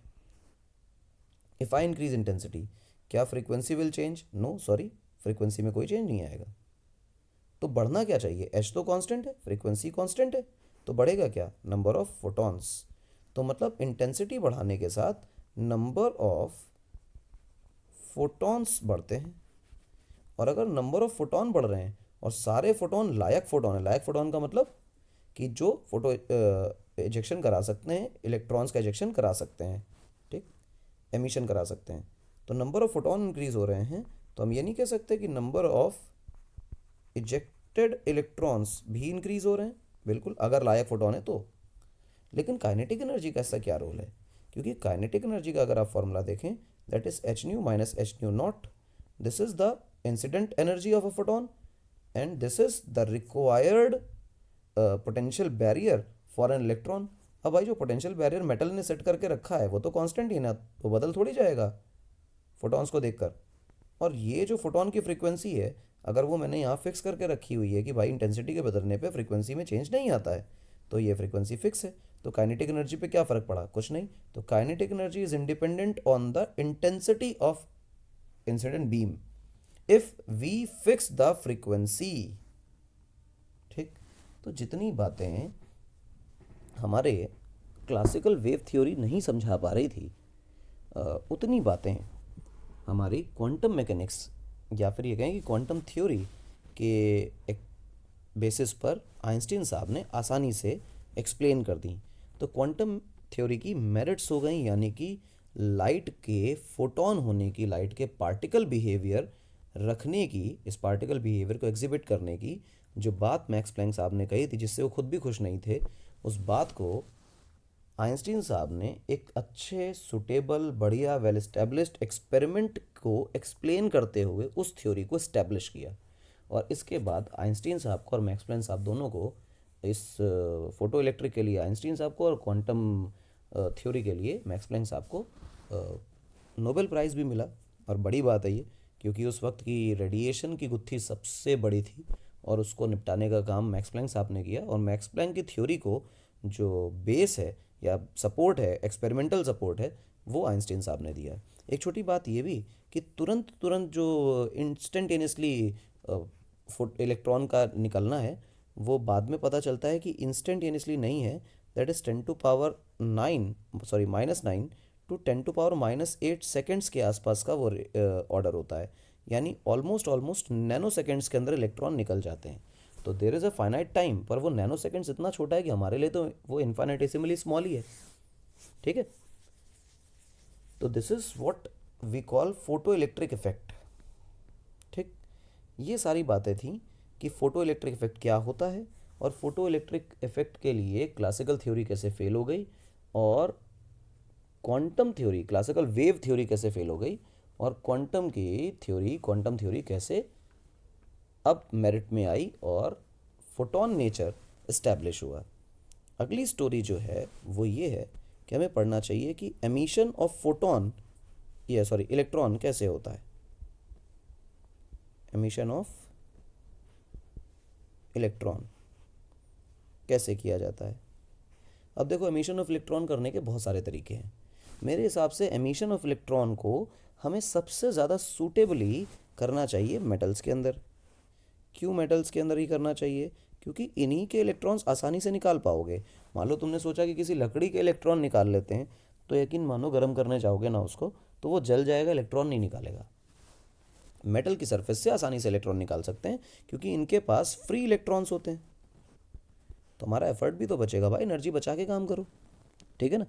if I increase intensity, क्या frequency will change? No, sorry, frequency में कोई चेंज नहीं आएगा। तो बढ़ना क्या चाहिए? एच तो कांस्टेंट है, फ्रीक्वेंसी कांस्टेंट है, तो बढ़ेगा क्या? Number of photons. तो मतलब इंटेंसिटी बढ़ाने के साथ नंबर ऑफ फोटॉन्स बढ़ते हैं। और अगर नंबर ऑफ फोटॉन बढ़ रहे हैं और सारे फोटॉन लायक फोटॉन है, लायक फोटॉन का मतलब कि जो फोटो इजेक्शन करा सकते हैं, इलेक्ट्रॉन्स का इजेक्शन करा सकते हैं, ठीक, एमिशन करा सकते हैं, तो नंबर ऑफ फोटॉन इंक्रीज हो रहे हैं, तो हम ये नहीं कह सकते कि नंबर ऑफ इजेक्टेड इलेक्ट्रॉन्स भी इंक्रीज हो रहे हैं। बिल्कुल, अगर लायक फोटॉन है तो। लेकिन काइनेटिक एनर्जी का ऐसा क्या रोल है? क्योंकि काइनेटिक एनर्जी का अगर आप फॉर्मूला देखें, that is H nu minus H nu naught. This is the incident energy of a photon and this is the required potential barrier for an electron. अब भाई जो पोटेंशियल बैरियर मेटल ने सेट करके रखा है वो तो कांस्टेंट ही ना, तो बदल थोड़ी जाएगा फोटॉन्स को देखकर। और ये जो फोटोन की फ्रीक्वेंसी है, अगर वो मैंने यहाँ फिक्स करके रखी हुई है कि भाई इंटेंसिटी के बदलने पे फ्रीक्वेंसी में चेंज नहीं आता है, तो ये फ्रीक्वेंसी फिक्स है, तो काइनेटिक एनर्जी पे क्या फ़र्क पड़ा? कुछ नहीं। तो kinetic energy is independent on the intensity of incident beam if we fix the frequency. ठीक, तो जितनी बातें हमारे क्लासिकल वेव थ्योरी नहीं समझा पा रही थी, उतनी बातें हमारी क्वांटम मैकेनिक्स या फिर ये कहें कि क्वांटम थ्योरी के एक बेसिस पर आइंस्टीन साहब ने आसानी से एक्सप्लेन कर दी। तो क्वांटम थ्योरी की मेरिट्स हो गई, यानी कि लाइट के फोटोन होने की, लाइट के पार्टिकल बिहेवियर रखने की, इस पार्टिकल बिहेवियर को एग्जिबिट करने की जो बात मैक्स प्लैंक साहब ने कही थी, जिससे वो खुद भी खुश नहीं थे, उस बात को आइंस्टीन साहब ने एक अच्छे, सुटेबल, बढ़िया, वेल एस्टेब्लिश्ड एक्सपेरिमेंट को एक्सप्लेन करते हुए उस थ्योरी को इस्टेब्लिश किया। और इसके बाद आइंस्टीन साहब को और मैक्स प्लैंक साहब दोनों को, इस फोटो इलेक्ट्रिक के लिए आइंस्टीन साहब को और क्वांटम थ्योरी के लिए मैक्स प्लैंक साहब को नोबेल प्राइज़ भी मिला। और बड़ी बात है ये, क्योंकि उस वक्त की रेडिएशन की गुत्थी सबसे बड़ी थी और उसको निपटाने का काम मैक्स प्लैंक साहब ने किया। और मैक्स प्लैंक की थ्योरी को जो बेस है या सपोर्ट है, एक्सपेरिमेंटल सपोर्ट है, वो आइंस्टीन साहब ने दिया। एक छोटी बात ये भी कि तुरंत तुरंत जो इंस्टेंटेनियसली इलेक्ट्रॉन का निकलना है, वो बाद में पता चलता है कि इंस्टेंटेनियसली नहीं है, that is 10⁻9, sorry -9 to 10⁻−8 seconds के आसपास का वो ऑर्डर होता है। यानी ऑलमोस्ट नैनो सेकेंड्स के अंदर इलेक्ट्रॉन निकल जाते हैं। तो there is a finite time, पर वो नैनो सेकेंड्स इतना छोटा है कि हमारे लिए तो वो इन्फाइनेटेसिमली स्मॉल ही है। ठीक है, तो this is what we call photoelectric effect. ठीक, ये सारी बातें थी कि फोटो इलेक्ट्रिक इफेक्ट क्या होता है और फोटो इलेक्ट्रिक इफेक्ट के लिए क्लासिकल थ्योरी कैसे फेल हो गई और quantum theory, classical wave theory कैसे फेल हो गई और क्वांटम की थ्योरी, क्वांटम थ्योरी कैसे अब मेरिट में आई और फोटोन नेचर इस्टेब्लिश हुआ। अगली स्टोरी जो है वो ये है कि हमें पढ़ना चाहिए कि एमिशन ऑफ फोटोन, या सॉरी इलेक्ट्रॉन कैसे होता है। एमिशन ऑफ इलेक्ट्रॉन कैसे किया जाता है। अब देखो, एमिशन ऑफ इलेक्ट्रॉन करने के बहुत सारे तरीके हैं। मेरे हिसाब से एमिशन ऑफ इलेक्ट्रॉन को हमें सबसे ज़्यादा सूटेबली करना चाहिए मेटल्स के अंदर। क्यों मेटल्स के अंदर ही करना चाहिए? क्योंकि इन्हीं के इलेक्ट्रॉन्स आसानी से निकाल पाओगे। मान लो तुमने सोचा कि किसी लकड़ी के इलेक्ट्रॉन निकाल लेते हैं, तो यकीन मानो गर्म करने जाओगे ना उसको, तो वो जल जाएगा, इलेक्ट्रॉन नहीं निकालेगा। मेटल की सरफेस से आसानी से इलेक्ट्रॉन निकाल सकते हैं क्योंकि इनके पास फ्री इलेक्ट्रॉन्स होते हैं। तो हमारा एफर्ट भी तो बचेगा भाई, एनर्जी बचा के काम करो, ठीक है ना।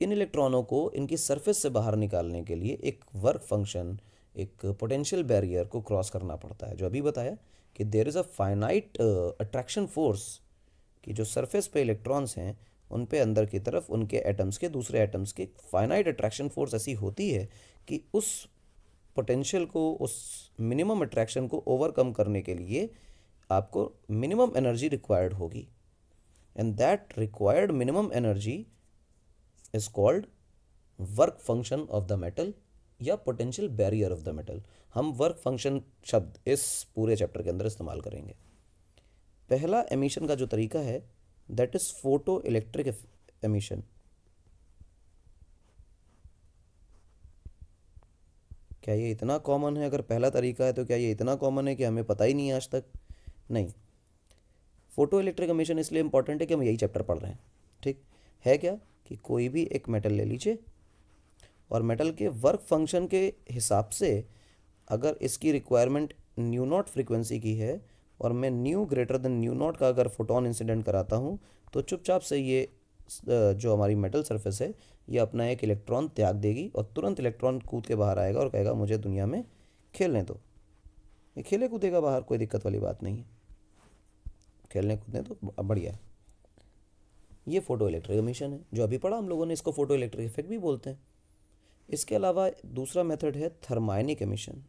इन इलेक्ट्रॉनों को इनकी सरफेस से बाहर निकालने के लिए एक वर्क फंक्शन, एक पोटेंशियल बैरियर को क्रॉस करना पड़ता है। जो अभी बताया कि there is a finite attraction force, कि जो सरफेस पे इलेक्ट्रॉन्स हैं उन पे अंदर की तरफ उनके एटम्स के दूसरे एटम्स की फाइनाइट अट्रैक्शन फोर्स ऐसी होती है कि उस पोटेंशियल को, उस मिनिमम अट्रैक्शन को ओवरकम करने के लिए आपको मिनिमम एनर्जी रिक्वायर्ड होगी। And that required minimum energy is called work function of the metal या potential barrier of the metal. हम वर्क फंक्शन शब्द इस पूरे चैप्टर के अंदर इस्तेमाल करेंगे। पहला एमिशन का जो तरीका है that is photo electric emission. क्या ये इतना कॉमन है? अगर पहला तरीका है तो क्या ये इतना कॉमन है कि हमें पता ही नहीं है आज तक? नहीं। फोटो इलेक्ट्रिक एमिशन इसलिए इंपॉर्टेंट है कि हम यही चैप्टर पढ़ रहे हैं। ठीक है क्या कि कोई भी एक मेटल ले लीजिए और मेटल के वर्क फंक्शन के हिसाब से अगर इसकी रिक्वायरमेंट न्यू नॉट फ्रिक्वेंसी की है और मैं new greater than new not का अगर फोटोन इंसिडेंट कराता हूँ, तो चुपचाप से ये जो हमारी मेटल सरफेस है ये अपना एक इलेक्ट्रॉन त्याग देगी और तुरंत इलेक्ट्रॉन कूद के बाहर आएगा और कहेगा मुझे दुनिया में खेलने दो। ये खेले कूदेगा बाहर, कोई दिक्कत वाली बात नहीं है, खेलने कूदने तो बढ़िया है। ये फोटो इलेक्ट्रिक एमिशन है जो अभी पढ़ा हम लोगों ने, इसको फोटो इलेक्ट्रिक इफेक्ट भी बोलते हैं। इसके अलावा दूसरा मेथड है थर्माइनिक एमिशन।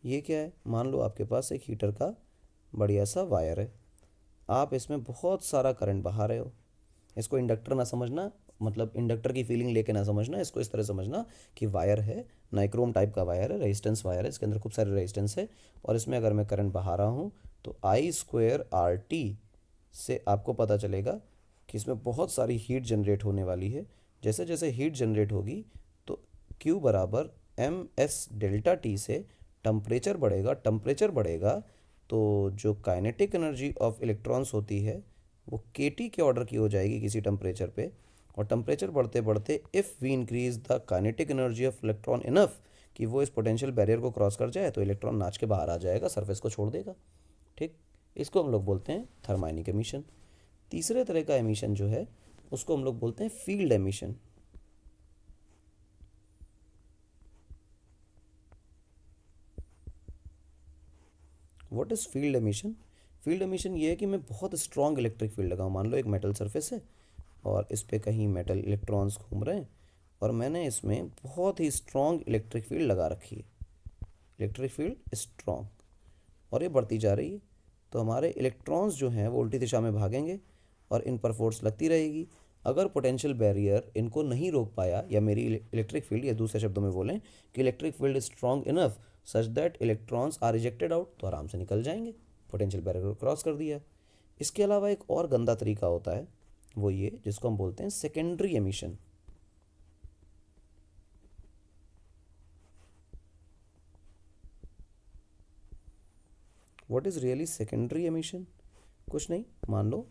ये क्या है? मान लो आपके पास एक हीटर का बढ़िया सा वायर है, आप इसमें बहुत सारा करंट बहा रहे हो। इसको इंडक्टर ना समझना, मतलब इंडक्टर की फीलिंग लेके ना समझना, इसको इस तरह समझना कि वायर है, नाइक्रोम टाइप का वायर है, रेजिस्टेंस वायर है, इसके अंदर खूब सारे रेजिस्टेंस है और इसमें अगर मैं करंट बहा रहा हूँ तो I²RT से आपको पता चलेगा कि इसमें बहुत सारी हीट जनरेट होने वाली है। जैसे जैसे हीट जनरेट होगी तो Q बराबर MS∆T से टेम्परेचर बढ़ेगा, टेम्परेचर बढ़ेगा तो जो काइनेटिक एनर्जी ऑफ इलेक्ट्रॉन्स होती है वो KT के ऑर्डर की हो जाएगी किसी टेम्परेचर पे। और टेम्परेचर बढ़ते बढ़ते if we increase the kinetic energy of electron enough कि वो इस पोटेंशियल बैरियर को क्रॉस कर जाए, तो इलेक्ट्रॉन नाच के बाहर आ जाएगा, सरफेस को छोड़ देगा। ठीक, इसको हम लोग बोलते हैं थर्माइनिक एमिशन। तीसरे तरह का एमिशन जो है उसको हम लोग बोलते हैं field emission. What is field emission? Field emission ये है कि मैं बहुत स्ट्रॉन्ग इलेक्ट्रिक फील्ड लगाऊँ। मान लो एक मेटल सरफेस है और इस पे कहीं मेटल इलेक्ट्रॉन्स घूम रहे हैं और मैंने इसमें बहुत ही स्ट्रॉन्ग इलेक्ट्रिक फील्ड लगा रखी है। इलेक्ट्रिक फील्ड स्ट्रॉन्ग और ये बढ़ती जा रही है, तो हमारे इलेक्ट्रॉन्स जो हैं वो उल्टी दिशा में भागेंगे और इन पर फोर्स लगती रहेगी। अगर पोटेंशियल बैरियर इनको नहीं रोक पाया, या मेरी इलेक्ट्रिक फील्ड, या दूसरे शब्दों में बोलें कि electric field strong enough such that electrons are rejected out, तो आराम से निकल जाएंगे, पोटेंशियल बैरियर को क्रॉस कर दिया। इसके अलावा एक और गंदा तरीका होता है, वो ये जिसको हम बोलते हैं secondary emission. What is really secondary emission? कुछ नहीं, मान लो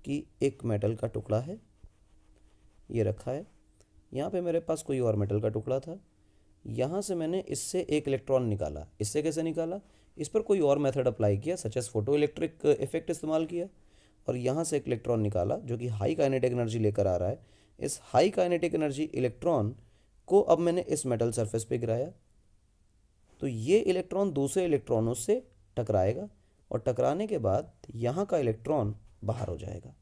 कि एक मेटल का टुकड़ा है, ये रखा है, यहाँ पे मेरे पास कोई और मेटल का टुकड़ा था, यहाँ से मैंने इससे एक इलेक्ट्रॉन निकाला। इससे कैसे निकाला? इस पर कोई और मेथड अप्लाई किया, such as photoelectric effect इस्तेमाल किया, और यहाँ से एक इलेक्ट्रॉन निकाला जो कि हाई काइनेटिक एनर्जी लेकर आ रहा है। इस हाई काइनेटिक एनर्जी इलेक्ट्रॉन को अब मैंने इस मेटल सरफेस पे गिराया, तो ये इलेक्ट्रॉन दूसरे इलेक्ट्रॉनों से टकराएगा और टकराने के बाद यहाँ का इलेक्ट्रॉन बाहर हो जाएगा।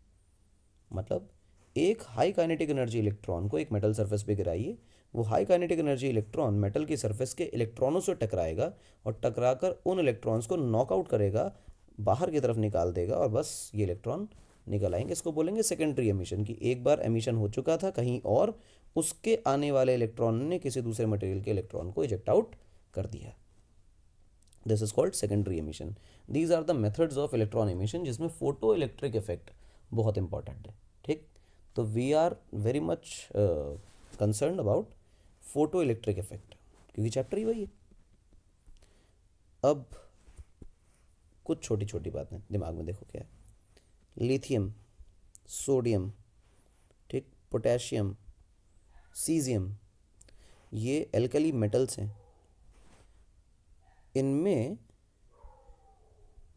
मतलब एक हाई काइनेटिक एनर्जी इलेक्ट्रॉन को एक मेटल सरफेस पे गिराइए, वो high kinetic energy electron metal की सरफेस के इलेक्ट्रॉनों से टकराएगा और टकराकर उन इलेक्ट्रॉन्स को नॉकआउट करेगा, बाहर की तरफ निकाल देगा और बस ये इलेक्ट्रॉन निकल आएंगे। इसको बोलेंगे सेकेंडरी एमिशन, कि एक बार एमिशन हो चुका था कहीं और, उसके आने वाले इलेक्ट्रॉन ने किसी दूसरे मटेरियल के इलेक्ट्रॉन को इजेक्ट आउट कर दिया। This is called secondary emission. These are the methods of electron emission, जिसमें फोटो इलेक्ट्रिक इफेक्ट बहुत इंपॉर्टेंट है। ठीक, तो we are very much concern about photoelectric effect, क्योंकि चैप्टर ही वही है। अब कुछ छोटी छोटी बातें दिमाग में देखो क्या है। लिथियम, सोडियम, ठीक, पोटेशियम, सीजियम, ये एल्कली मेटल्स हैं। इनमें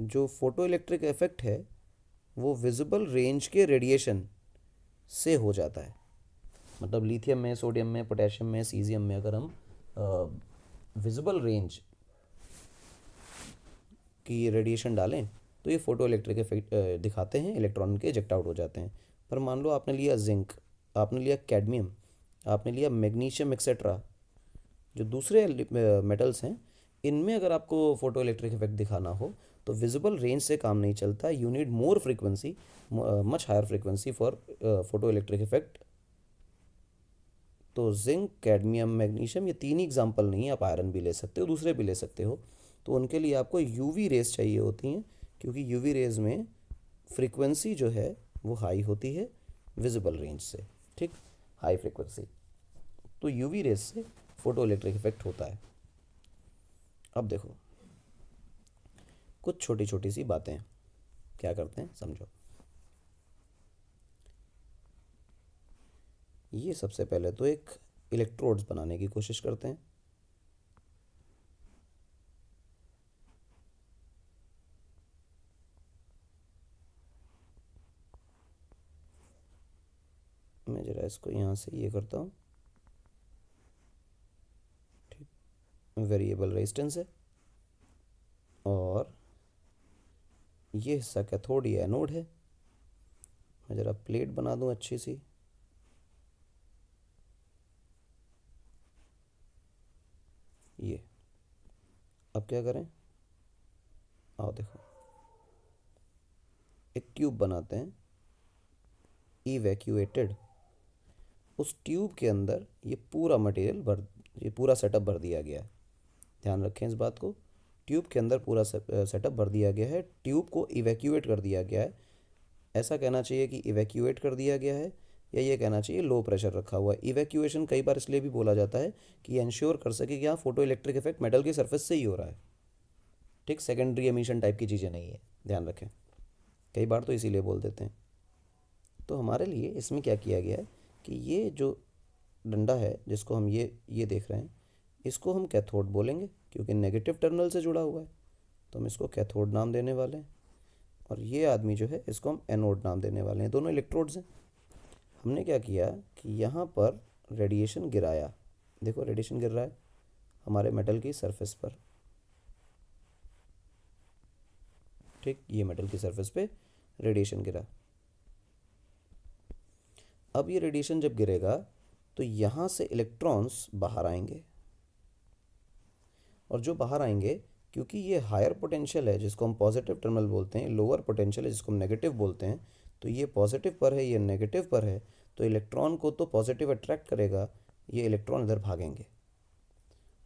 जो फोटो इलेक्ट्रिक इफेक्ट है वो विजिबल रेंज के रेडिएशन से हो जाता है। मतलब लिथियम में, सोडियम में, पोटेशियम में, सीजियम में अगर हम विजिबल रेंज की रेडिएशन डालें तो ये फोटो इलेक्ट्रिक इफेक्ट दिखाते हैं, इलेक्ट्रॉन के इजेक्ट आउट हो जाते हैं। पर मान लो आपने लिया जिंक, आपने लिया कैडमियम, आपने लिया मैग्नीशियम एक्सेट्रा, जो दूसरे मेटल्स हैं, इनमें अगर आपको फोटो इलेक्ट्रिक इफेक्ट दिखाना हो तो विजिबल रेंज से काम नहीं चलता। You need more frequency, much higher frequency for photoelectric effect. तो जिंक, कैडमियम, मैग्नीशियम, ये तीन ही एग्जाम्पल नहीं है, आप आयरन भी ले सकते हो, दूसरे भी ले सकते हो। तो उनके लिए आपको यूवी रेज चाहिए होती हैं, क्योंकि यूवी रेज में फ्रीक्वेंसी जो है वो हाई होती है विजिबल रेंज से। ठीक, हाई फ्रीक्वेंसी, तो यूवी रेज से फोटो इलेक्ट्रिक इफेक्ट होता है। अब देखो कुछ छोटी छोटी सी बातें क्या करते हैं समझो। ये सबसे पहले तो एक इलेक्ट्रोड्स बनाने की कोशिश करते हैं। मैं जरा इसको यहाँ से ये करता हूँ। ठीक, वेरिएबल रेजिस्टेंस है और ये हिस्सा कैथोड या एनोड है। मैं ज़रा प्लेट बना दूं अच्छी सी। ये अब क्या करें, आओ देखो, एक ट्यूब बनाते हैं इवैक्यूएटेड। उस ट्यूब के अंदर ये पूरा मटेरियल भर, ये पूरा सेटअप भर दिया गया है। ध्यान रखें इस बात को, ट्यूब के अंदर पूरा सेटअप भर दिया गया है, ट्यूब को इवैक्यूएट कर दिया गया है। ऐसा कहना चाहिए कि इवैक्यूएट कर दिया गया है, या ये कहना चाहिए लो प्रेशर रखा हुआ है। इवैक्यूएशन कई बार इसलिए भी बोला जाता है कि इंश्योर कर सके कि हाँ फोटो इलेक्ट्रिक इफेक्ट मेटल की सरफेस से ही हो रहा है। ठीक, सेकेंडरी एमिशन टाइप की चीज़ें नहीं है, ध्यान रखें, कई बार तो इसीलिए बोल देते हैं। तो हमारे लिए इसमें क्या किया गया है कि ये जो डंडा है जिसको हम ये देख रहे हैं, इसको हम कैथोड बोलेंगे क्योंकि नेगेटिव टर्मिनल से जुड़ा हुआ है, तो हम इसको कैथोड नाम देने वाले हैं। और ये आदमी जो है इसको हम एनोड नाम देने वाले हैं। दोनों इलेक्ट्रोड्स हैं। हमने क्या किया कि यहाँ पर रेडिएशन गिराया, देखो रेडिएशन गिर रहा है हमारे मेटल की सरफेस पर। ठीक, ये मेटल की सरफेस पे रेडिएशन गिरा। अब ये रेडिएशन जब गिरेगा तो यहाँ से इलेक्ट्रॉन्स बाहर आएंगे, और जो बाहर आएंगे, क्योंकि ये हायर पोटेंशियल है जिसको हम पॉजिटिव टर्मिनल बोलते हैं, लोअर पोटेंशियल है जिसको हम नेगेटिव बोलते हैं, तो ये पॉजिटिव पर है, ये नेगेटिव पर है, तो इलेक्ट्रॉन को तो पॉजिटिव अट्रैक्ट करेगा, ये इलेक्ट्रॉन इधर भागेंगे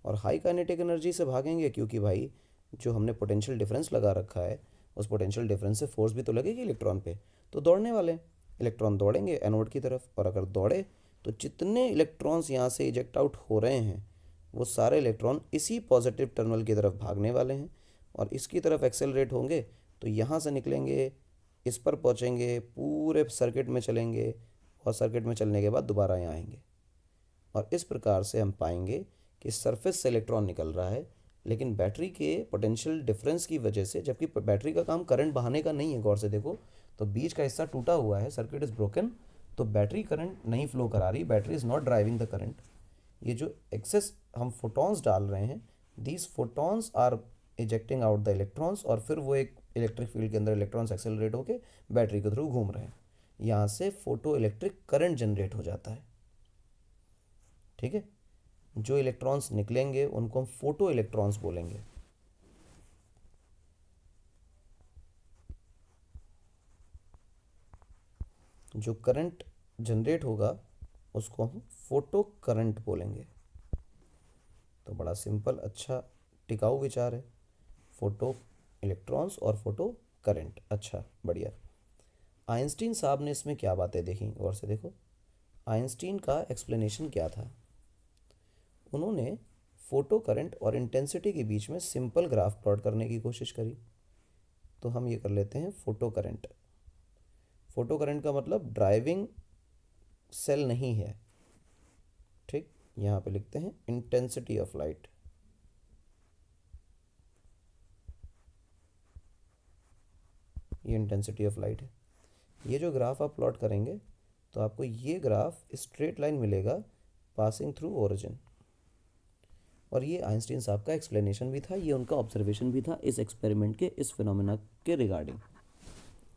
और हाई काइनेटिक एनर्जी से भागेंगे, क्योंकि भाई जो हमने पोटेंशियल डिफरेंस लगा रखा है उस पोटेंशियल डिफरेंस से फोर्स भी तो लगेगी इलेक्ट्रॉन पे, तो दौड़ने वाले हैं। इलेक्ट्रॉन दौड़ेंगे एनोड की तरफ, और अगर दौड़े तो जितने इलेक्ट्रॉन्स यहाँ से इजेक्ट आउट हो रहे हैं वो सारे इलेक्ट्रॉन इसी पॉजिटिव टर्मिनल की तरफ भागने वाले हैं और इसकी तरफ एक्सेलरेट होंगे। तो यहाँ से निकलेंगे, इस पर पहुँचेंगे, पूरे सर्किट में चलेंगे, और सर्किट में चलने के बाद दोबारा यहाँ आएंगे। और इस प्रकार से हम पाएंगे कि सरफेस से इलेक्ट्रॉन निकल रहा है, लेकिन बैटरी के पोटेंशियल डिफरेंस की वजह से, जबकि बैटरी का काम करंट बहाने का नहीं है, गौर से देखो तो बीच का हिस्सा टूटा हुआ है, सर्किट इज ब्रोकन, तो बैटरी करंट नहीं फ्लो करा रही, battery is not driving the current. ये जो एक्सेस हम फोटॉन्स डाल रहे हैं, these photons are ejecting out the electrons, और फिर वो एक इलेक्ट्रिक फील्ड के अंदर इलेक्ट्रॉन्स एक्सेलरेट होकर बैटरी के थ्रू घूम रहे हैं। यहाँ से फोटो इलेक्ट्रिक करंट जनरेट हो जाता है। ठीक है, जो इलेक्ट्रॉन्स निकलेंगे उनको हम फोटो इलेक्ट्रॉन्स बोलेंगे। जो करंट जनरेट होगा उसको हम फोटो करंट बोलेंगे। तो बड़ा सिंपल, अच्छा टिकाऊ विचार है, फोटो इलेक्ट्रॉन्स और फोटो करंट। अच्छा बढ़िया। आइंस्टीन साहब ने इसमें क्या बातें देखी, गौर से देखो। आइंस्टीन का एक्सप्लेनेशन क्या था? उन्होंने फोटो करंट और इंटेंसिटी के बीच में सिंपल ग्राफ प्लॉट करने की कोशिश करी। तो हम ये कर लेते हैं फोटो करंट। फोटो करंट का मतलब ड्राइविंग सेल नहीं है, ठीक। यहाँ पे लिखते हैं इंटेंसिटी ऑफ लाइट। ये इंटेंसिटी ऑफ लाइट है। ये जो ग्राफ आप प्लॉट करेंगे तो आपको ये ग्राफ स्ट्रेट लाइन मिलेगा पासिंग थ्रू ओरिजिन। और ये आइंस्टीन साहब का एक्सप्लेनेशन भी था, ये उनका ऑब्जर्वेशन भी था इस एक्सपेरिमेंट के, इस फिनोमेना के रिगार्डिंग,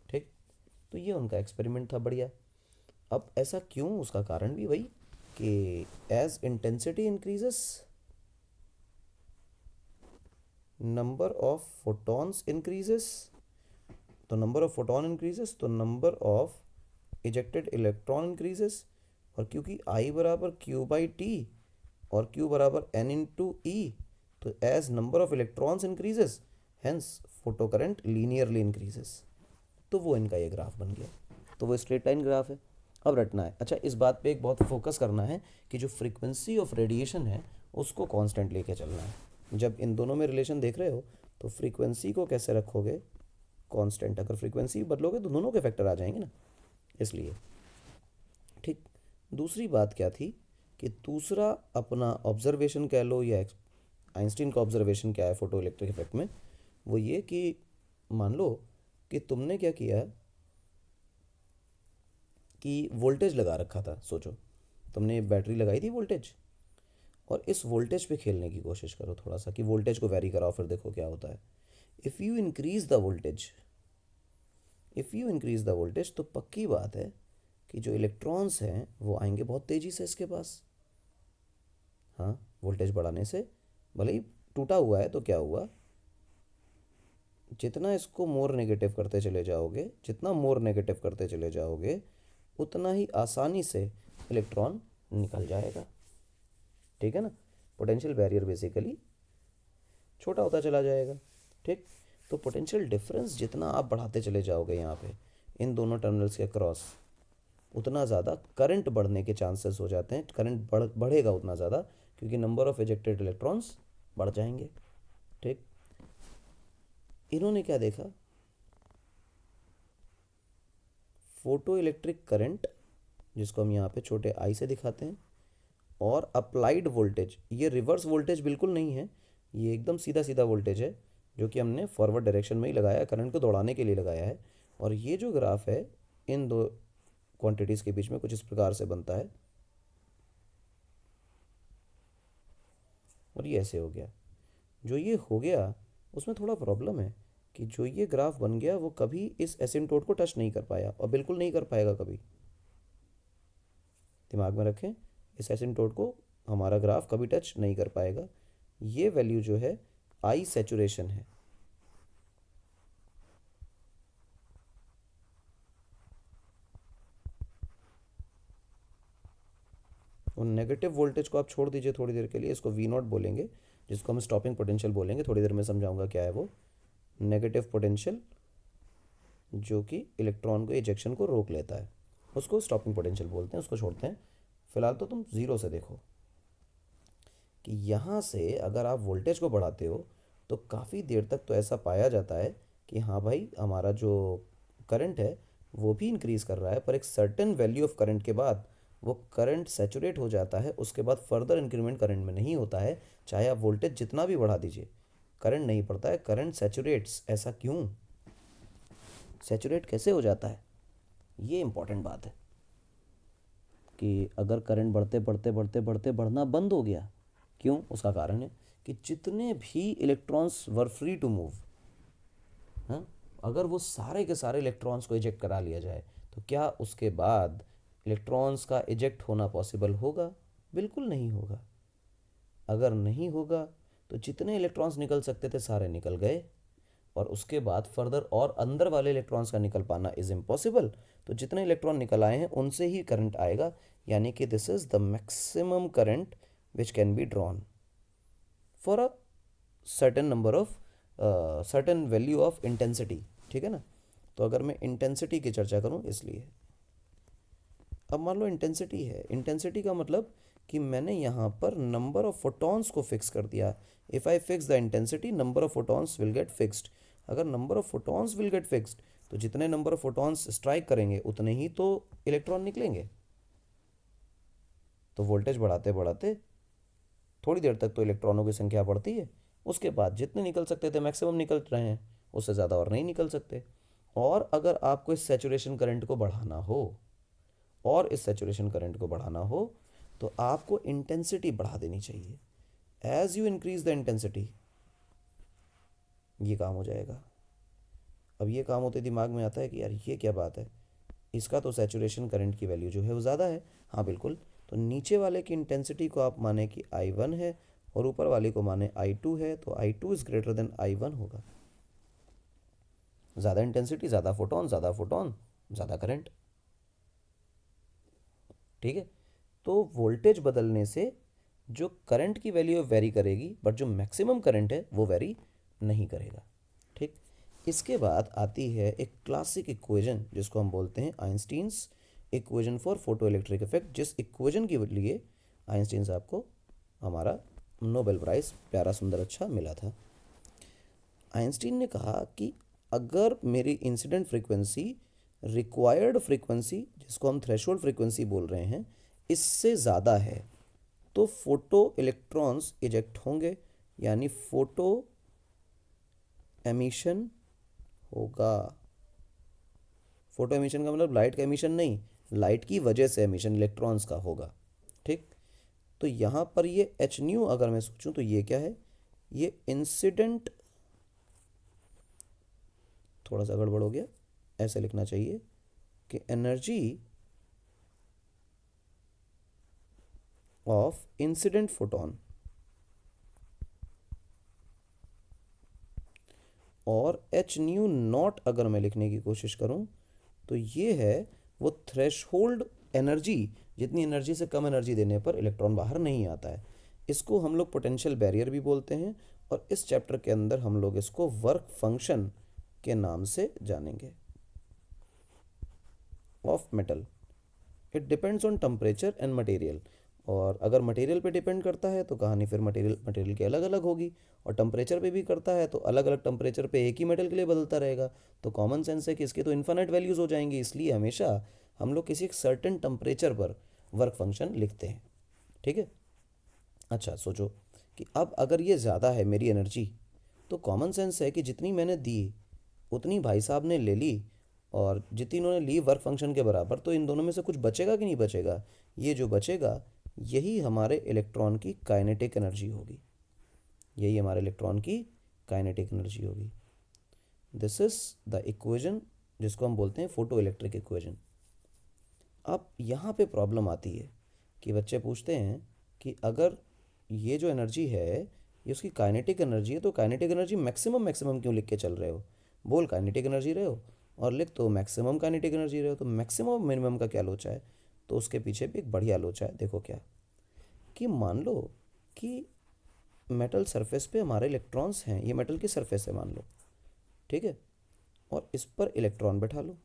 ठीक। तो ये उनका एक्सपेरिमेंट था, बढ़िया। अब ऐसा क्यों, उसका कारण भी वही कि as intensity increases number of photons increases. तो नंबर ऑफ फोटॉन इंक्रीजेस तो number of ejected electron increases. और क्योंकि I बराबर Q बाई टी और Q बराबर N इंटू ई, तो as number of electrons increases hence photo current linearly increases. तो वो इनका ये ग्राफ बन गया। तो वो स्ट्रेट लाइन ग्राफ है। अब रटना है, अच्छा इस बात पे एक बहुत फोकस करना है कि जो फ्रीक्वेंसी ऑफ रेडिएशन है उसको कांस्टेंट लेके चलना है। जब इन दोनों में रिलेशन देख रहे हो तो फ्रीक्वेंसी को कैसे रखोगे कांस्टेंट। अगर फ्रीक्वेंसी बदलोगे तो दोनों के फैक्टर आ जाएंगे ना, इसलिए, ठीक। दूसरी बात क्या थी कि दूसरा अपना ऑब्जर्वेशन कह लो या आइंस्टीन का ऑब्जर्वेशन क्या है फोटो इलेक्ट्रिक इफेक्ट में, वो ये कि मान लो कि तुमने क्या किया कि वोल्टेज लगा रखा था। सोचो तुमने बैटरी लगाई थी वोल्टेज, और इस वोल्टेज पे खेलने की कोशिश करो थोड़ा सा कि वोल्टेज को वैरी कराओ, फिर देखो क्या होता है। If you increase the voltage, if you increase the voltage तो पक्की बात है कि जो इलेक्ट्रॉन्स हैं वो आएंगे बहुत तेज़ी से इसके पास। हाँ, वोल्टेज बढ़ाने से भले ही टूटा हुआ है तो क्या हुआ, जितना इसको मोर नेगेटिव करते चले जाओगे, जितना मोर नेगेटिव करते चले जाओगे उतना ही आसानी से इलेक्ट्रॉन निकल जाएगा, ठीक है ना। पोटेंशियल बैरियर बेसिकली छोटा होता चला जाएगा, ठीक। तो पोटेंशियल डिफरेंस जितना आप बढ़ाते चले जाओगे यहाँ पे इन दोनों टर्मिनल्स के क्रॉस, उतना ज़्यादा करंट बढ़ने के चांसेस हो जाते हैं। करंट बढ़ेगा उतना ज़्यादा क्योंकि नंबर ऑफ इजेक्टेड इलेक्ट्रॉन्स बढ़ जाएंगे, ठीक। इन्होंने क्या देखा, फोटो इलेक्ट्रिक करंट, जिसको हम यहाँ पे छोटे आई से दिखाते हैं, और अप्लाइड वोल्टेज, ये रिवर्स वोल्टेज बिल्कुल नहीं है, ये एकदम सीधा सीधा वोल्टेज है जो कि हमने फॉरवर्ड डायरेक्शन में ही लगाया है, करंट को दौड़ाने के लिए लगाया है। और ये जो ग्राफ है इन दो क्वांटिटीज़ के बीच में कुछ इस प्रकार से बनता है, और ये ऐसे हो गया। जो ये हो गया उसमें थोड़ा प्रॉब्लम है कि जो ये ग्राफ बन गया वो कभी इस एसिम्टोट को टच नहीं कर पाया और बिल्कुल नहीं कर पाएगा कभी। दिमाग में रखें, इस एसिम्टोट को हमारा ग्राफ कभी टच नहीं कर पाएगा। ये वैल्यू जो है आई सैचुरेशन है। और नेगेटिव वोल्टेज को आप छोड़ दीजिए थोड़ी देर के लिए, इसको वी नॉट बोलेंगे, जिसको हम स्टॉपिंग पोटेंशियल बोलेंगे। थोड़ी देर में समझाऊंगा क्या है वो नेगेटिव पोटेंशियल, जो कि इलेक्ट्रॉन को इजेक्शन को रोक लेता है, उसको स्टॉपिंग पोटेंशियल बोलते हैं, उसको छोड़ते हैं। फिलहाल तो तुम ज़ीरो से देखो कि यहाँ से अगर आप वोल्टेज को बढ़ाते हो तो काफ़ी देर तक तो ऐसा पाया जाता है कि हाँ भाई हमारा जो करंट है वो भी इंक्रीज़ कर रहा है, पर एक सर्टेन वैल्यू ऑफ करंट के बाद वो करंट सैचुरेट हो जाता है। उसके बाद फर्दर इंक्रीमेंट करंट में नहीं होता है, चाहे आप वोल्टेज जितना भी बढ़ा दीजिए, करंट नहीं पड़ता है, करंट सैचुरेट्स। ऐसा क्यों, सैचुरेट कैसे हो जाता है, ये इंपॉर्टेंट बात है कि अगर करंट बढ़ते बढ़ते बढ़ते बढ़ते बढ़ना बंद हो गया, क्यों, उसका कारण है कि जितने भी electrons were free to move, हाँ, अगर वो सारे के सारे इलेक्ट्रॉन्स को इजेक्ट करा लिया जाए तो क्या उसके बाद इलेक्ट्रॉन्स का इजेक्ट होना पॉसिबल होगा? बिल्कुल नहीं होगा। अगर नहीं होगा तो जितने इलेक्ट्रॉन्स निकल सकते थे सारे निकल गए, और उसके बाद फर्दर और अंदर वाले इलेक्ट्रॉन्स का निकल पाना इज़ इम्पॉसिबल। तो जितने इलेक्ट्रॉन निकल आए हैं उनसे ही करंट आएगा, यानी कि this is the maximum current which can be drawn for a certain number of certain value of intensity. ठीक है ना। तो अगर मैं इंटेंसिटी की चर्चा करूं, इसलिए अब मान लो इंटेंसिटी है, इंटेंसिटी का मतलब कि मैंने यहाँ पर नंबर ऑफ फोटॉन्स को फिक्स कर दिया। If I fix the intensity, number of photons will get fixed. अगर number of photons will get fixed, तो जितने नंबर ऑफ फोटॉन्स स्ट्राइक करेंगे उतने ही तो इलेक्ट्रॉन निकलेंगे। तो वोल्टेज बढ़ाते बढ़ाते थोड़ी देर तक तो इलेक्ट्रॉनों की संख्या बढ़ती है, उसके बाद जितने निकल सकते थे मैक्सिमम निकल रहे हैं, उससे ज़्यादा और नहीं निकल सकते। और अगर आपको इस सैचुरेशन करंट को बढ़ाना हो, तो आपको इंटेंसिटी बढ़ा देनी चाहिए। As you increase the intensity, ये काम हो जाएगा। अब ये काम होते दिमाग में आता है कि यार ये क्या बात है, इसका तो सैचुरेशन करंट की वैल्यू जो है वो ज़्यादा है। हाँ बिल्कुल, तो नीचे वाले की इंटेंसिटी को आप माने कि I1 है और ऊपर वाले को माने I2 है, तो I2 is greater than I1 होगा। ज़्यादा इंटेंसिटी, ज़्यादा फोटोन, ज़्यादा फोटोन, ज़्यादा करंट। ठीक है। तो वोल्टेज बदलने से जो करंट की वैल्यू वेरी करेगी, बट जो मैक्सिमम करंट है वो वेरी नहीं करेगा। ठीक। इसके बाद आती है एक क्लासिक इक्वेशन जिसको हम बोलते हैं Einstein's equation for photoelectric effect, जिस इक्वेशन के लिए आइंस्टीन साहब को हमारा नोबेल प्राइज़ प्यारा सुंदर अच्छा मिला था। आइंस्टीन ने कहा कि अगर मेरी इंसिडेंट फ्रीक्वेंसी रिक्वायर्ड फ्रीक्वेंसी, जिसको हम थ्रेशोल्ड फ्रीक्वेंसी बोल रहे हैं, इससे ज़्यादा है तो फोटो इलेक्ट्रॉन्स इजेक्ट होंगे, यानी फोटो एमिशन होगा। फोटो एमिशन का मतलब लाइट का एमिशन नहीं, लाइट की वजह से एमिशन इलेक्ट्रॉन्स का होगा। ठीक। तो यहाँ पर ये एच न्यू अगर मैं सोचूं तो ये क्या है, ये इंसिडेंट, थोड़ा सा गड़बड़ हो गया, ऐसे लिखना चाहिए कि एनर्जी ऑफ इंसिडेंट फोटोन, और एच न्यू नॉट अगर मैं लिखने की कोशिश करूं तो ये है वो थ्रेशहोल्ड एनर्जी, जितनी एनर्जी से कम एनर्जी देने पर इलेक्ट्रॉन बाहर नहीं आता है। इसको हम लोग पोटेंशियल बैरियर भी बोलते हैं, और इस चैप्टर के अंदर हम लोग इसको वर्क फंक्शन के नाम से जानेंगे of metal. It depends on temperature and material, और अगर मटेरियल पे डिपेंड करता है तो कहानी फिर मटेरियल की अलग अलग होगी, और टेम्परेचर पे भी करता है तो अलग अलग टेम्परेचर पे एक ही मेटल के लिए बदलता रहेगा। तो कॉमन सेंस है कि इसकी तो इन्फाइनाइट वैल्यूज़ हो जाएंगी, इसलिए हमेशा हम लोग किसी एक सर्टेन टेम्परेचर पर वर्क फंक्शन लिखते हैं। ठीक है। अच्छा सोचो कि अब अगर ये ज़्यादा है मेरी एनर्जी, तो कॉमन सेंस है कि जितनी मैंने दी उतनी भाई साहब ने ले ली, और जितनी इन्होंने ली वर्क फंक्शन के बराबर, तो इन दोनों में से कुछ बचेगा कि नहीं बचेगा। ये जो बचेगा यही हमारे इलेक्ट्रॉन की काइनेटिक एनर्जी होगी, यही हमारे इलेक्ट्रॉन की काइनेटिक एनर्जी होगी। दिस इज द इक्वेशन जिसको हम बोलते हैं फोटो इलेक्ट्रिक इक्वेशन। अब यहाँ पे प्रॉब्लम आती है कि बच्चे पूछते हैं कि अगर ये जो एनर्जी है ये उसकी काइनेटिक एनर्जी है, तो काइनेटिक एनर्जी मैक्सिमम मैक्सिमम क्यों लिख के चल रहे हो। बोल काइनेटिक एनर्जी रहे हो और लिख तो मैक्सिमम काइनेटिक एनर्जी रहे हो, तो मैक्सिमम मिनिमम का क्या लोचा है। तो उसके पीछे भी एक बढ़िया लोचा है। देखो क्या, कि मान लो कि मेटल सरफेस पे हमारे इलेक्ट्रॉन्स हैं, ये मेटल की सरफेस है मान लो, ठीक है, और इस पर इलेक्ट्रॉन बैठा लो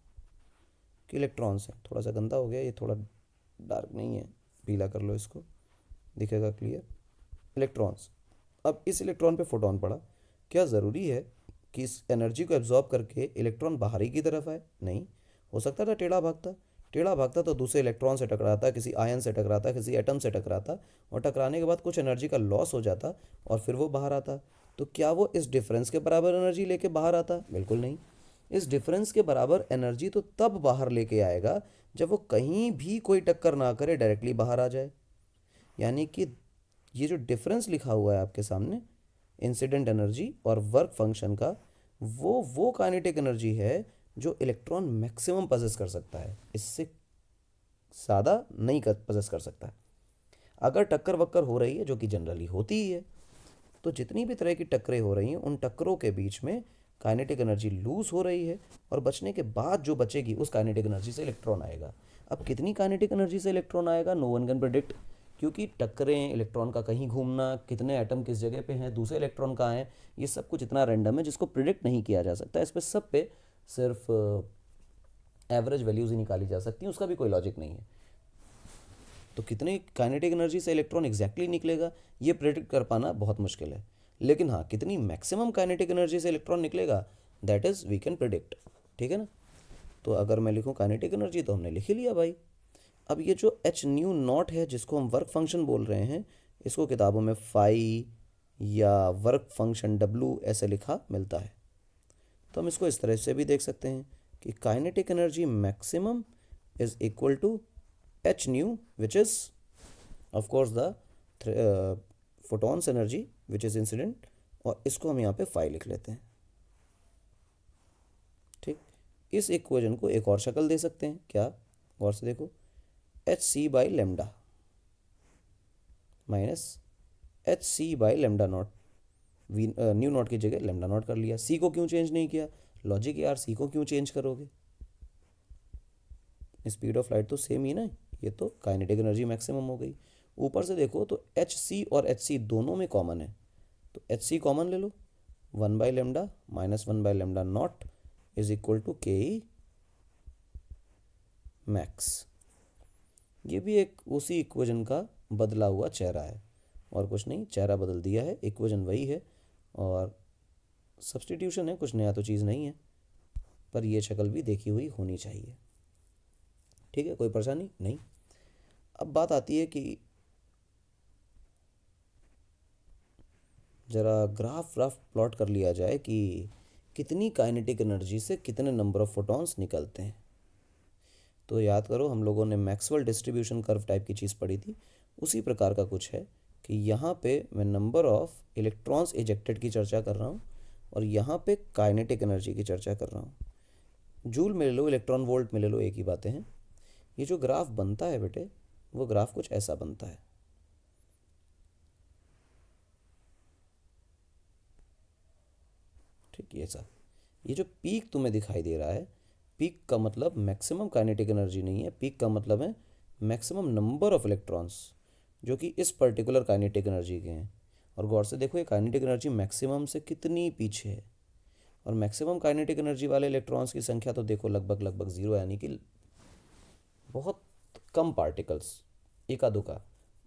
कि इलेक्ट्रॉन्स हैं। थोड़ा सा गंदा हो गया ये, थोड़ा डार्क नहीं है, पीला कर लो इसको, दिखेगा क्लियर। इलेक्ट्रॉन्स, अब इस इलेक्ट्रॉन पे फोटोन पड़ा, क्या ज़रूरी है कि इस एनर्जी को एब्जॉर्ब करके इलेक्ट्रॉन बाहर ही की तरफ आए। नहीं, हो सकता था टेढ़ा भागता, टेढ़ा भागता तो दूसरे इलेक्ट्रॉन से टकराता, किसी आयन से टकराता, किसी एटम से टकराता, और टकराने के बाद कुछ एनर्जी का लॉस हो जाता और फिर वो बाहर आता। तो क्या वो इस डिफरेंस के बराबर एनर्जी लेके बाहर आता? बिल्कुल नहीं। इस डिफरेंस के बराबर एनर्जी तो तब बाहर लेके आएगा जब वो कहीं भी कोई टक्कर ना करे, डायरेक्टली बाहर आ जाए। यानी कि ये जो डिफरेंस लिखा हुआ है आपके सामने, इंसिडेंट एनर्जी और वर्क फंक्शन का, वो काइनेटिक एनर्जी है जो इलेक्ट्रॉन मैक्सिमम पजेस कर सकता है, इससे ज़्यादा नहीं कर पजेस कर सकता है। अगर टक्कर वक्कर हो रही है, जो कि जनरली होती ही है, तो जितनी भी तरह की टक्करें हो रही हैं उन टक्करों के बीच में काइनेटिक एनर्जी लूज हो रही है और बचने के बाद जो बचेगी उस काइनेटिक एनर्जी से इलेक्ट्रॉन आएगा। अब कितनी काइनेटिक एनर्जी से इलेक्ट्रॉन आएगा, नो वन कैन प्रिडिक्ट, क्योंकि टक्करें, इलेक्ट्रॉन का कहीं घूमना, कितने एटम किस जगह पे हैं, दूसरे इलेक्ट्रॉन कहाँ हैं, ये सब कुछ इतना रैंडम है जिसको प्रिडिक्ट नहीं किया जा सकता। इस पे सब पे सिर्फ एवरेज वैल्यूज ही निकाली जा सकती हैं, उसका भी कोई लॉजिक नहीं है। तो कितनी काइनेटिक एनर्जी से इलेक्ट्रॉन एग्जैक्टली निकलेगा ये प्रिडिक्ट कर पाना बहुत मुश्किल है, लेकिन हाँ कितनी मैक्सिमम काइनेटिक एनर्जी से इलेक्ट्रॉन निकलेगा that is we can predict. ठीक है ना। तो अगर मैं लिखूँ काइनेटिक एनर्जी तो हमने लिख ही लिया भाई। अब ये जो एच न्यू नॉट है जिसको हम वर्क फंक्शन बोल रहे हैं, इसको किताबों में फाई या वर्क फंक्शन डब्लू ऐसे लिखा मिलता है। तो हम इसको इस तरह से भी देख सकते हैं कि kinetic energy maximum is equal to H nu which is of course the photons energy which is incident, और इसको हम यहाँ पे फाई लिख लेते हैं। ठीक, इस इक्वेशन को एक और शक्ल दे सकते हैं, क्या, गौर से देखो, H C by lambda minus H C by lambda naught, V nu naught की जगह लेमडा नॉट कर लिया। सी को क्यों चेंज नहीं किया, लॉजिक यार, सी को क्यों चेंज करोगे, स्पीड ऑफ लाइट तो सेम ही ना, ये तो काइनेटिक एनर्जी मैक्सिमम हो गई। ऊपर से देखो तो एच सी और एच सी दोनों में कॉमन है, तो एच सी कॉमन ले लो, 1/λ minus 1/λ not is equal to K E max. ये भी एक उसी इक्वेशन का बदला हुआ चेहरा है, और कुछ नहीं, चेहरा बदल दिया है, इक्वेशन वही है और सब्सटीट्यूशन है, कुछ नया तो चीज़ नहीं है, पर ये शक्ल भी देखी हुई होनी चाहिए। ठीक है, कोई परेशानी नहीं। अब बात आती है कि ज़रा ग्राफ प्लॉट कर लिया जाए कि कितनी काइनेटिक एनर्जी से कितने नंबर ऑफ फोटॉन्स निकलते हैं। तो याद करो हम लोगों ने मैक्सवेल डिस्ट्रीब्यूशन कर्व टाइप की चीज़ पढ़ी थी, उसी प्रकार का कुछ है कि यहाँ पे मैं नंबर ऑफ इलेक्ट्रॉन्स इजेक्टेड की चर्चा कर रहा हूँ और यहाँ पे काइनेटिक एनर्जी की चर्चा कर रहा हूँ। जूल में ले लो, इलेक्ट्रॉन वोल्ट में ले लो, एक ही बातें हैं। ये जो ग्राफ बनता है बेटे, वो ग्राफ कुछ ऐसा बनता है। ठीक, ये ऐसा, ये जो पीक तुम्हें दिखाई दे रहा है, पीक का मतलब मैक्सिमम काइनेटिक एनर्जी नहीं है, पीक का मतलब है मैक्सिमम नंबर ऑफ इलेक्ट्रॉन्स जो कि इस पर्टिकुलर काइनेटिक एनर्जी के हैं। और गौर से देखो ये काइनेटिक एनर्जी मैक्सिमम से कितनी पीछे है, और मैक्सिमम काइनेटिक एनर्जी वाले इलेक्ट्रॉन्स की संख्या तो देखो लगभग लगभग ज़ीरो, यानी कि बहुत कम पार्टिकल्स, एका दुका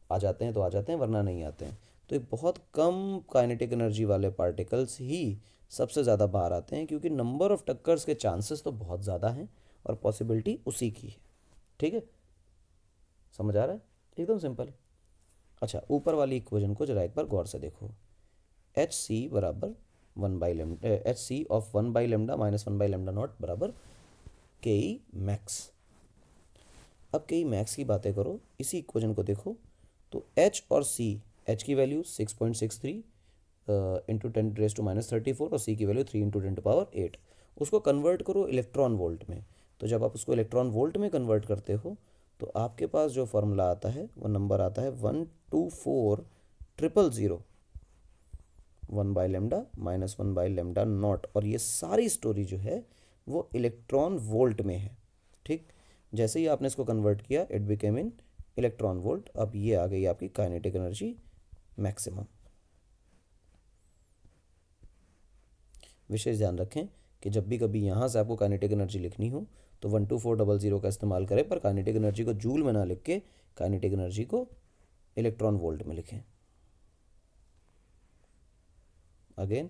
आ जाते हैं तो आ जाते हैं, वरना नहीं आते हैं। तो ये बहुत कम काइनेटिक एनर्जी वाले पार्टिकल्स ही सबसे ज़्यादा बाहर आते हैं, क्योंकि नंबर ऑफ टक्कर्स के चांसेस तो बहुत ज़्यादा हैं और पॉसिबिलिटी उसी की है। ठीक है, समझ आ रहा है, एकदम सिंपल है। अच्छा, ऊपर वाली इक्वेशन को जरा एक बार गौर से देखो, एच सी बराबर 1/λ, H C of 1/λ minus 1/λ not बराबर के ई मैक्स। अब के ई मैक्स की बातें करो, इसी इक्वेशन को देखो तो एच और सी, एच की वैल्यू 6.63 इंटू 10⁻⁻34 और सी की वैल्यू 3 इंटू 10⁻8, उसको कन्वर्ट करो इलेक्ट्रॉन वोल्ट में। तो जब आप उसको इलेक्ट्रॉन वोल्ट में कन्वर्ट करते हो तो आपके पास जो फॉर्मूला आता है वो नंबर आता है 124,000 1/λ माइनस 1/λ नॉट, और ये सारी स्टोरी जो है वो इलेक्ट्रॉन वोल्ट में है। ठीक, जैसे ही आपने इसको कन्वर्ट किया it became in electron volt. अब ये आ गई आपकी काइनेटिक एनर्जी मैक्सिमम। विशेष ध्यान रखें कि जब भी कभी यहाँ से आपको काइनेटिक एनर्जी लिखनी हो तो 124,000 का इस्तेमाल करें, पर काइनेटिक एनर्जी को जूल में ना लिख के काइनेटिक एनर्जी को इलेक्ट्रॉन वोल्ट में लिखें। Again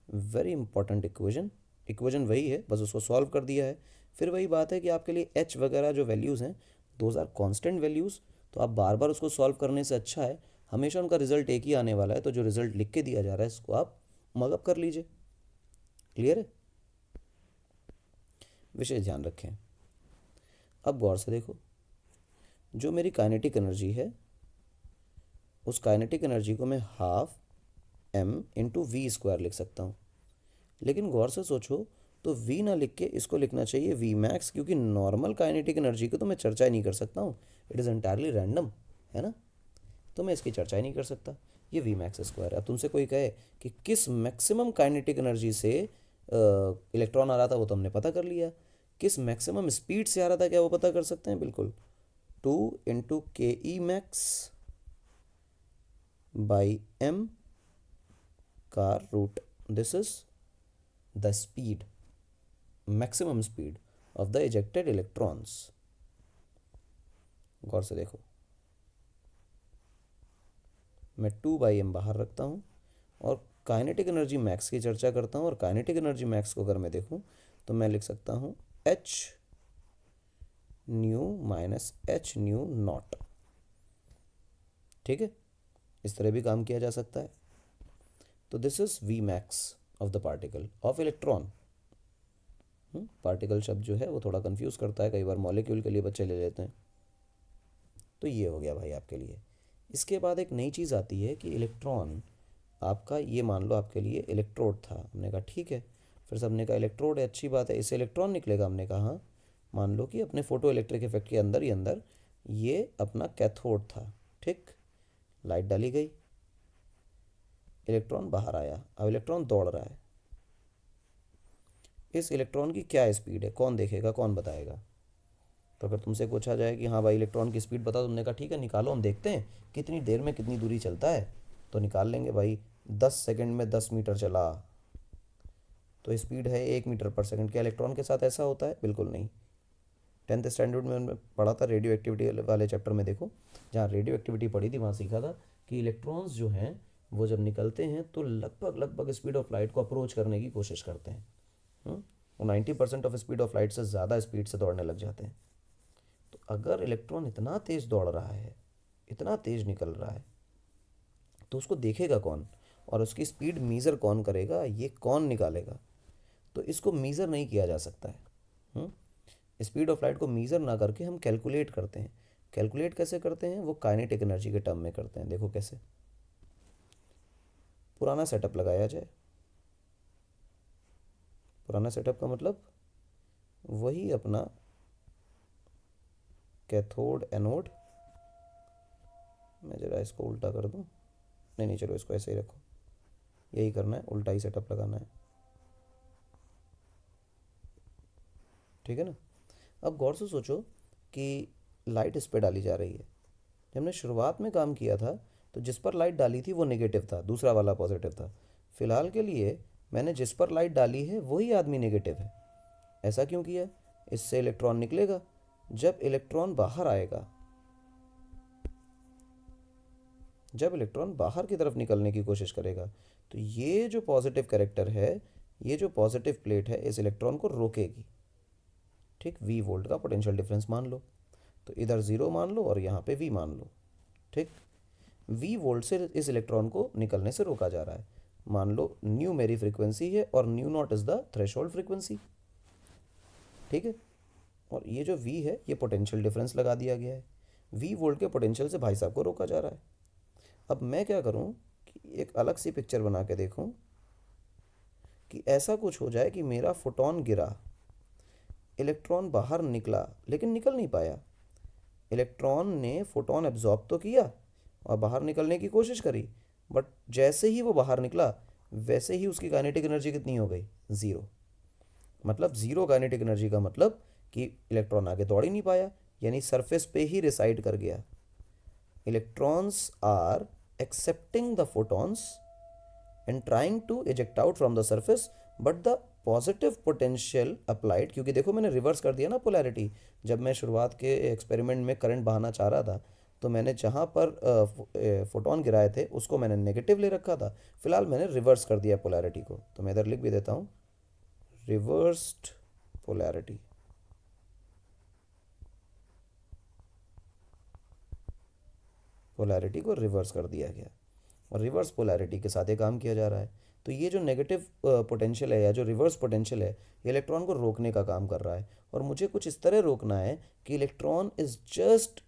very important equation, equation वही है, बस उसको सॉल्व कर दिया है। फिर वही बात है कि आपके लिए एच वगैरह जो वैल्यूज़ हैं दोज आर कॉन्स्टेंट वैल्यूज़, तो आप बार बार उसको सॉल्व करने से अच्छा है हमेशा उनका रिजल्ट एक ही आने वाला है, तो जो रिजल्ट लिख के दिया जा रहा है इसको आप मगअप कर लीजिए। क्लियर है, विशेष ध्यान रखें। अब गौर से देखो, जो मेरी काइनेटिक एनर्जी है उस काइनेटिक एनर्जी को मैं half M into V square लिख सकता हूँ, लेकिन गौर से सोचो तो v ना लिख के इसको लिखना चाहिए v मैक्स, क्योंकि नॉर्मल काइनेटिक एनर्जी की तो मैं चर्चा ही नहीं कर सकता हूँ, इट इज़ एंटायरली रैंडम, है ना, तो मैं इसकी चर्चा ही नहीं कर सकता। ये वी मैक्स स्क्वायर है। अब तुमसे कोई कहे कि किस मैक्सिमम काइनेटिक एनर्जी से इलेक्ट्रॉन आ रहा था, वो तो हमने पता कर लिया। किस मैक्सिमम स्पीड से आ रहा था, क्या वो पता कर सकते हैं? बिल्कुल। 2 × ke max by m का रूट, this is the speed, maximum speed of the ejected electrons. गौर से देखो, मैं 2/m बाहर रखता हूँ और काइनेटिक एनर्जी मैक्स की चर्चा करता हूँ। और काइनेटिक एनर्जी मैक्स को अगर मैं देखूँ तो मैं लिख सकता हूँ h new minus h new naught. ठीक है, इस तरह भी काम किया जा सकता है। तो this is V max of the particle of electron. Particle शब्द जो है वो थोड़ा कंफ्यूज करता है, कई बार मॉलिक्यूल के लिए बच्चे ले लेते हैं। तो ये हो गया भाई आपके लिए। इसके बाद एक नई चीज़ आती है कि इलेक्ट्रॉन आपका, ये मान लो आपके लिए इलेक्ट्रोड था। हमने कहा ठीक है, फिर सबने कहा इलेक्ट्रोड है, अच्छी बात है, इससे इलेक्ट्रॉन निकलेगा। हमने कहा हाँ, मान लो कि अपने फोटो इलेक्ट्रिक इफेक्ट के अंदर ही अंदर ये अपना कैथोड था। ठीक, लाइट डाली गई, इलेक्ट्रॉन बाहर आया। अब इलेक्ट्रॉन दौड़ रहा है। इस इलेक्ट्रॉन की क्या स्पीड है, कौन देखेगा, कौन बताएगा? तो अगर तुमसे पूछा जाए कि हाँ भाई इलेक्ट्रॉन की स्पीड बताओ, तुमने कहा ठीक है निकालो, हम देखते हैं कितनी देर में कितनी दूरी चलता है। तो निकाल लेंगे भाई, 10 सेकंड में 10 मीटर चला, तो स्पीड है 1 मीटर पर सेकंड। क्या इलेक्ट्रॉन के साथ ऐसा होता है? बिल्कुल नहीं। 10th स्टैंडर्ड में हमने पढ़ा था, रेडियो एक्टिविटी वाले चैप्टर में देखो, जहाँ रेडियो एक्टिविटी पढ़ी थी वहाँ सीखा था कि इलेक्ट्रॉन्स जो हैं वो जब निकलते हैं तो लगभग लगभग स्पीड ऑफ लाइट को अप्रोच करने की कोशिश करते हैं। वो 90% ऑफ स्पीड ऑफ लाइट से ज़्यादा स्पीड से दौड़ने लग जाते हैं। तो अगर इलेक्ट्रॉन इतना तेज़ दौड़ रहा है, इतना तेज़ निकल रहा है, तो उसको देखेगा कौन और उसकी स्पीड मीज़र कौन करेगा, ये कौन निकालेगा? तो इसको मीज़र नहीं किया जा सकता है। स्पीड ऑफ लाइट को मीज़र ना करके हम कैलकुलेट करते हैं। कैलकुलेट कैसे करते हैं? वो काइनेटिक एनर्जी के टर्म में करते हैं। देखो कैसे, पुराना सेटअप लगाया जाए। पुराना सेटअप का मतलब वही अपना कैथोड एनोड। मैं ज़रा इसको उल्टा कर दूं, नहीं नहीं चलो इसको ऐसे ही रखो, यही करना है, उल्टा ही सेटअप लगाना है। ठीक है ना? अब गौर से सोचो कि लाइट इस पर डाली जा रही है। जब हमने शुरुआत में काम किया था तो जिस पर लाइट डाली थी वो नेगेटिव था, दूसरा वाला पॉजिटिव था। फिलहाल के लिए मैंने जिस पर लाइट डाली है वही आदमी नेगेटिव है। ऐसा क्यों किया? इससे इलेक्ट्रॉन निकलेगा। जब इलेक्ट्रॉन बाहर आएगा, जब इलेक्ट्रॉन बाहर की तरफ निकलने की कोशिश करेगा, तो ये जो पॉजिटिव कैरेक्टर है, ये जो पॉजिटिव प्लेट है, इस इलेक्ट्रॉन को रोकेगी। ठीक, वी वोल्ट का पोटेंशियल डिफरेंस मान लो, तो इधर 0 मान लो और यहाँ पे वी मान लो। ठीक, वी वोल्ट से इस इलेक्ट्रॉन को निकलने से रोका जा रहा है। मान लो न्यू मेरी फ्रीक्वेंसी है और new not is the threshold frequency. ठीक है, और ये जो वी है ये पोटेंशियल डिफरेंस लगा दिया गया है। वी वोल्ट के पोटेंशियल से भाई साहब को रोका जा रहा है। अब मैं क्या करूँ कि एक अलग सी पिक्चर बना के देखूँ कि ऐसा कुछ हो जाए कि मेरा फोटोन गिरा, इलेक्ट्रॉन बाहर निकला लेकिन निकल नहीं पाया। इलेक्ट्रॉन ने फोटोन एब्जॉर्ब तो किया और बाहर निकलने की कोशिश करी, बट जैसे ही वो बाहर निकला वैसे ही उसकी काइनेटिक एनर्जी कितनी हो गई? 0। मतलब 0 काइनेटिक एनर्जी का मतलब कि इलेक्ट्रॉन आगे दौड़ ही नहीं पाया, यानी सरफेस पे ही रिसाइड कर गया। Electrons are accepting the photons and trying to eject out from the surface, but the positive potential applied, क्योंकि देखो मैंने रिवर्स कर दिया ना पोलैरिटी। जब मैं शुरुआत के एक्सपेरिमेंट में करंट बहाना चाह रहा था तो मैंने जहाँ पर फोटोन गिराए थे उसको मैंने नेगेटिव ले रखा था। फिलहाल मैंने रिवर्स कर दिया पोलैरिटी को, तो मैं इधर लिख भी देता हूँ रिवर्स्ड पोलैरिटी। पोलैरिटी को रिवर्स कर दिया गया और रिवर्स पोलैरिटी के साथ ये काम किया जा रहा है। तो ये जो नेगेटिव पोटेंशियल है या जो रिवर्स पोटेंशियल है, ये इलेक्ट्रॉन को रोकने का काम कर रहा है। और मुझे कुछ इस तरह रोकना है कि electron is just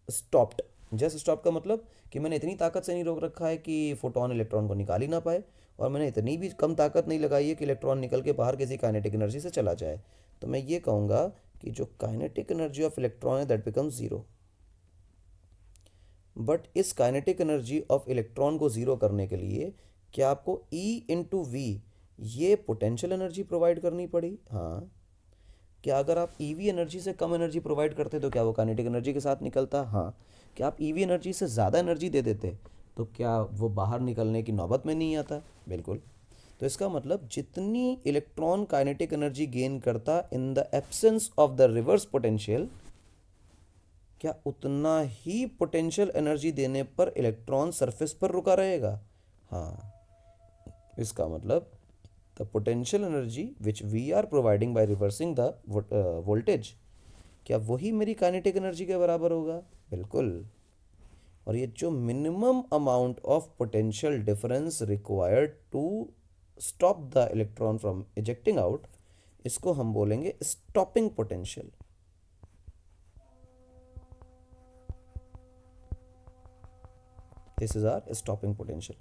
stopped. Just stop का मतलब कि मैंने इतनी ताकत से नहीं रोक रखा है कि फोटोन इलेक्ट्रॉन को निकाल ही ना पाए, और मैंने इतनी भी कम ताकत नहीं लगाई है कि इलेक्ट्रॉन निकल के बाहर किसी काइनेटिक एनर्जी से चला जाए। तो मैं ये कहूँगा कि जो काइनेटिक एनर्जी ऑफ इलेक्ट्रॉन है दैट बिकम्स 0। बट इस काइनेटिक एनर्जी ऑफ इलेक्ट्रॉन को ज़ीरो करने के लिए क्या आपको E इंटू वी ये पोटेंशियल एनर्जी प्रोवाइड करनी पड़ी? हाँ। क्या अगर आप ईवी एनर्जी से कम एनर्जी प्रोवाइड करते तो क्या वो काइनेटिक एनर्जी के साथ निकलता? हाँ। क्या आप ईवी एनर्जी से ज़्यादा एनर्जी दे देते तो क्या वो बाहर निकलने की नौबत में नहीं आता? बिल्कुल। तो इसका मतलब जितनी इलेक्ट्रॉन काइनेटिक एनर्जी गेन करता in the absence of the reverse potential, क्या उतना ही पोटेंशियल एनर्जी देने पर इलेक्ट्रॉन सरफेस पर रुका रहेगा? हाँ। इसका मतलब the potential energy which we are providing by reversing the voltage, क्या वही मेरी काइनेटिक एनर्जी के बराबर होगा? बिल्कुल। और ये जो minimum amount of potential difference required to stop the electron from ejecting out, इसको हम बोलेंगे stopping potential. This is our stopping potential.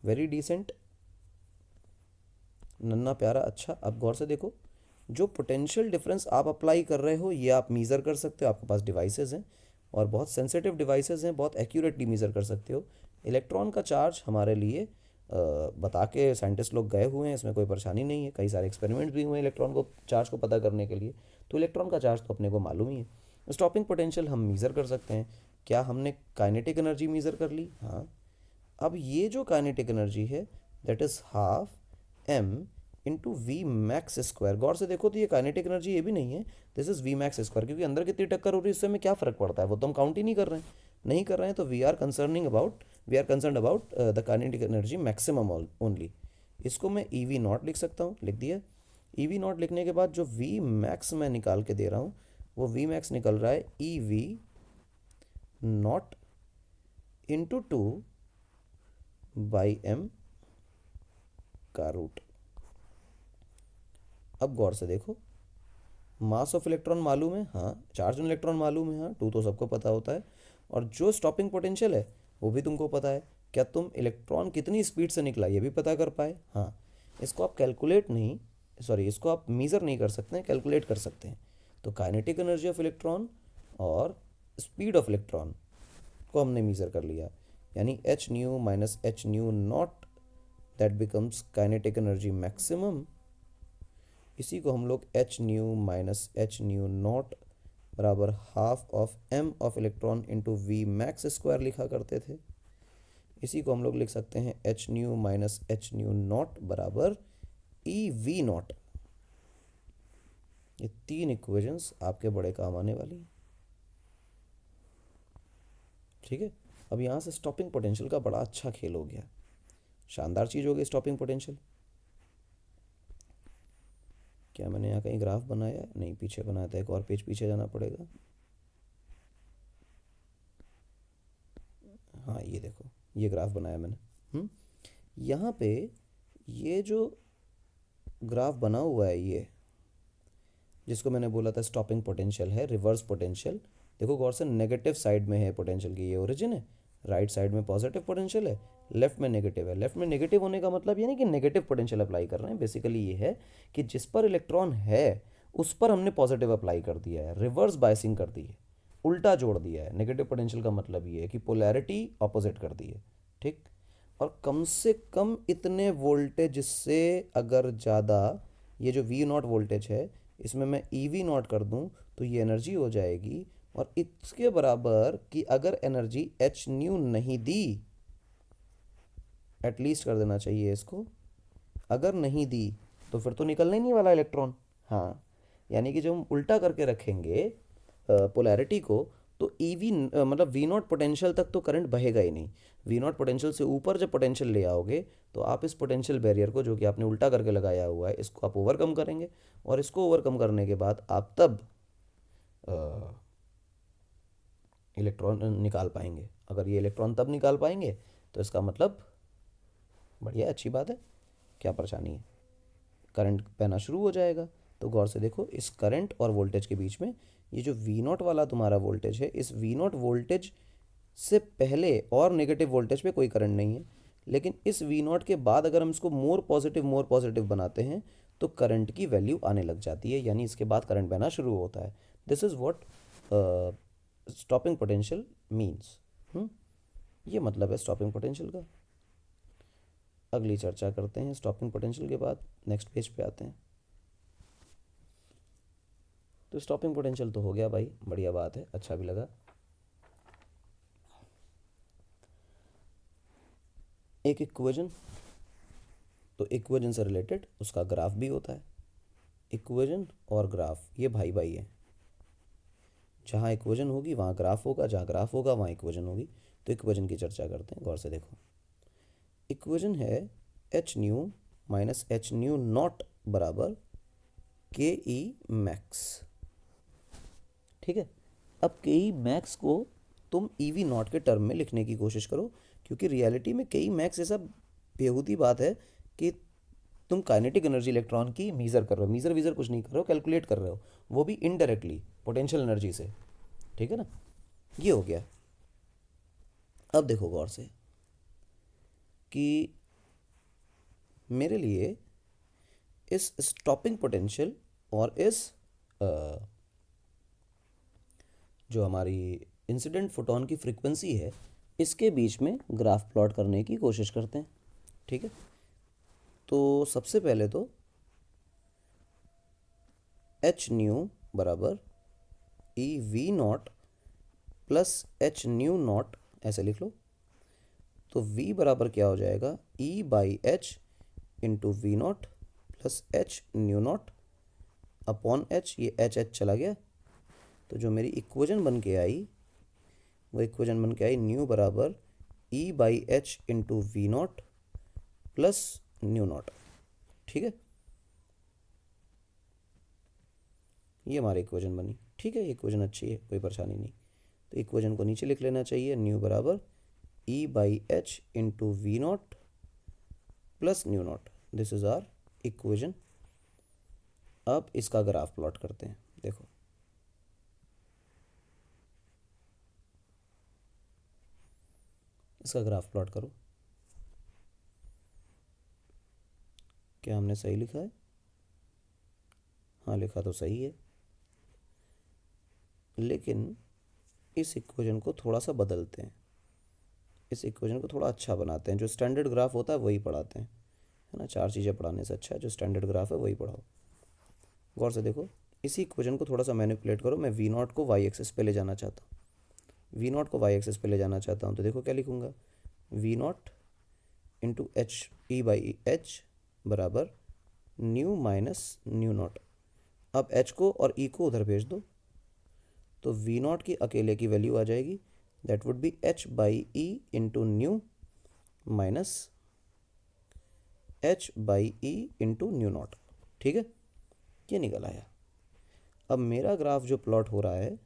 Very decent, नन्ना प्यारा। अच्छा, अब गौर से देखो, जो पोटेंशियल डिफरेंस आप अप्लाई कर रहे हो ये आप मीज़र कर सकते हो, आपके पास डिवाइसेस हैं और बहुत सेंसिटिव डिवाइसेस हैं, बहुत एक्यूरेटली मीज़र कर सकते हो। इलेक्ट्रॉन का चार्ज हमारे लिए बता के साइंटिस्ट लोग गए हुए हैं, इसमें कोई परेशानी नहीं है। कई सारे एक्सपेरिमेंट्स भी हुए हैं इलेक्ट्रॉन को चार्ज को पता करने के लिए। तो इलेक्ट्रॉन का चार्ज तो अपने को मालूम ही है। स्टॉपिंग पोटेंशियल हम मीज़र कर सकते हैं। क्या हमने काइनेटिक एनर्जी मीज़र कर ली? हाँ। अब ये जो काइनेटिक एनर्जी है that is half M into V max square. गौर से देखो तो ये काइनेटिक एनर्जी ये भी नहीं है, this is V max square, क्योंकि अंदर कितनी टक्कर हो रही है इससे हमें क्या फ़र्क पड़ता है, वो तो हम काउंट ही नहीं कर रहे हैं। नहीं कर रहे हैं तो we are concern about the kinetic energy maximum only. इसको मैं ई वी नॉट लिख सकता हूँ, लिख दिया। ई वी नॉट लिखने के बाद जो वी मैक्स मैं निकाल के दे रहा हूँ वो वी मैक्स निकल रहा है E V naught into two by M का रूट। अब गौर से देखो, मास ऑफ इलेक्ट्रॉन मालूम है, हाँ। चार्ज ऑन इलेक्ट्रॉन मालूम है, हाँ। टू तो सबको पता होता है। और जो स्टॉपिंग पोटेंशियल है वो भी तुमको पता है। क्या तुम इलेक्ट्रॉन कितनी स्पीड से निकला ये भी पता कर पाए? हाँ। इसको आप कैलकुलेट नहीं, सॉरी, इसको आप मीज़र नहीं कर सकते हैं, कैलकुलेट कर सकते हैं। तो काइनेटिक एनर्जी ऑफ इलेक्ट्रॉन और स्पीड ऑफ इलेक्ट्रॉन को हमने मीज़र कर लिया, यानी H nu minus H nu not, that becomes kinetic energy maximum. इसी को हम लोग H nu minus H nu not बराबर half of M of electron into V max square लिखा करते थे। इसी को हम लोग लिख सकते हैं H nu minus H nu not बराबर ई वी नॉट। ये तीन इक्वेशंस आपके बड़े काम आने वाली हैं। ठीक है। अब यहाँ से स्टॉपिंग पोटेंशियल का बड़ा अच्छा खेल हो गया, शानदार चीज़ हो गई स्टॉपिंग पोटेंशियल। क्या मैंने यहाँ कहीं ग्राफ बनाया? नहीं, पीछे बनाया था, एक और पेज पीछे जाना पड़ेगा। हाँ, ये देखो, ये ग्राफ बनाया मैंने। यहाँ पे ये जो ग्राफ बना हुआ है ये, जिसको मैंने बोला था स्टॉपिंग पोटेंशियल है, रिवर्स पोटेंशियल। देखो गौर से, नेगेटिव साइड में है पोटेंशियल की, ये ओरिजिन है। राइट साइड में पॉजिटिव पोटेंशियल है, लेफ्ट में नेगेटिव है। लेफ्ट में नेगेटिव होने का मतलब ये नहीं कि नेगेटिव पोटेंशियल अप्लाई कर रहे हैं, बेसिकली ये है कि जिस पर इलेक्ट्रॉन है उस पर हमने पॉजिटिव अप्लाई कर दिया है, रिवर्स बायसिंग कर दी है, उल्टा जोड़ दिया है। नेगेटिव पोटेंशियल का मतलब ये है कि पोलैरिटी ऑपोजिट कर दी है। ठीक। और कम से कम इतने वोल्टेज से अगर ज़्यादा, ये जो वी नॉट वोल्टेज है इसमें मैं ई वी नॉट कर दूं तो ये एनर्जी हो जाएगी। और इसके बराबर कि अगर एनर्जी एच न्यू नहीं दी, एटलीस्ट कर देना चाहिए इसको, अगर नहीं दी तो फिर तो निकलना ही नहीं वाला इलेक्ट्रॉन। हाँ, यानी कि जब हम उल्टा करके रखेंगे पोलैरिटी को तो ईवी मतलब वी नॉट पोटेंशियल तक तो करंट बहेगा ही नहीं। वी नॉट पोटेंशियल से ऊपर जब पोटेंशियल ले आओगे तो आप इस पोटेंशियल बैरियर को, जो कि आपने उल्टा करके लगाया हुआ है, इसको आप ओवरकम करेंगे। और इसको ओवरकम करने के बाद आप तब इलेक्ट्रॉन निकाल पाएंगे। अगर ये इलेक्ट्रॉन तब निकाल पाएंगे तो इसका मतलब बढ़िया, अच्छी बात है, क्या परेशानी है, करंट बहना शुरू हो जाएगा। तो गौर से देखो, इस करंट और वोल्टेज के बीच में ये जो वी नॉट वाला तुम्हारा वोल्टेज है, इस वी नॉट वोल्टेज से पहले और नेगेटिव वोल्टेज पे कोई करंट नहीं है। लेकिन इस वी नॉट के बाद अगर हम इसको मोर पॉजिटिव बनाते हैं तो करंट की वैल्यू आने लग जाती है, यानी इसके बाद करंट बहना शुरू होता है। This is what stopping potential means. ये मतलब है स्टॉपिंग पोटेंशियल का। अगली चर्चा करते हैं स्टॉपिंग पोटेंशियल के बाद, नेक्स्ट पेज पे आते हैं। तो स्टॉपिंग पोटेंशियल तो हो गया भाई, बढ़िया बात है, अच्छा भी लगा। एक इक्वेशन, तो इक्वेशन से रिलेटेड उसका ग्राफ भी होता है। इक्वेशन और ग्राफ ये भाई भाई है, जहाँ इक्वेशन होगी वहाँ ग्राफ होगा, जहाँ ग्राफ होगा वहाँ इक्वेशन होगी। तो इक्वेशन की चर्चा करते हैं, गौर से देखो। इक्वेशन है H nu minus H nu not बराबर के ई मैक्स। ठीक है, अब के ई मैक्स को तुम ई वी नॉट के टर्म में लिखने की कोशिश करो, क्योंकि रियलिटी में के ई मैक्स ऐसा बेहूदी बात है कि तुम काइनेटिक एनर्जी इलेक्ट्रॉन की मीज़र कर रहे हो, मीज़र वीज़र कुछ नहीं कर रहे हो, कैलकुलेट कर रहे हो, वो भी इनडायरेक्टली पोटेंशियल एनर्जी से। ठीक है ना, ये हो गया। अब देखो गौर से कि मेरे लिए इस स्टॉपिंग पोटेंशियल और इस जो हमारी इंसिडेंट फोटोन की फ्रीक्वेंसी है, इसके बीच में ग्राफ प्लॉट करने की कोशिश करते हैं। ठीक है, तो सबसे पहले तो एच न्यू बराबर ई V naught plus H nu not ऐसे लिख लो। तो v बराबर क्या हो जाएगा, e by H into V naught plus H nu naught upon H, ये एच एच चला गया। तो जो मेरी इक्वेशन बन के आई वो इक्वेशन बन के आई न्यू बराबर e by H into V naught plus nu naught. ठीक है, ये हमारी इक्वेशन बनी। ठीक है, ये इक्वेशन अच्छी है, कोई परेशानी नहीं। तो इक्वेशन को नीचे लिख लेना चाहिए, न्यू बराबर e by H into V naught plus nu naught, this is our equation. अब इसका ग्राफ प्लॉट करते हैं, देखो। इसका ग्राफ प्लॉट करो। क्या हमने सही लिखा है? हाँ, लिखा तो सही है, लेकिन इस इक्वेशन को थोड़ा सा बदलते हैं, इस इक्वेशन को थोड़ा अच्छा बनाते हैं। जो स्टैंडर्ड ग्राफ होता है वही पढ़ाते हैं, है ना। चार चीज़ें पढ़ाने से अच्छा है जो स्टैंडर्ड ग्राफ है वही पढ़ाओ। गौर से देखो, इसी इक्वेशन को थोड़ा सा मैनिपुलेट करो। मैं वी नॉट को वाई एक्सिस पे ले जाना चाहता हूँ, वी नॉट को वाई एक्सिस पे ले जाना चाहता हूँ। तो देखो क्या लिखूँगा, V naught into H E by H बराबर न्यू माइनस न्यू नॉट। अब एच को और ई को उधर भेज दो, तो वी नॉट की अकेले की वैल्यू आ जाएगी, that would be H by E into new minus H by E into new naught. ठीक है, ये निकल आया। अब मेरा ग्राफ जो प्लॉट हो रहा है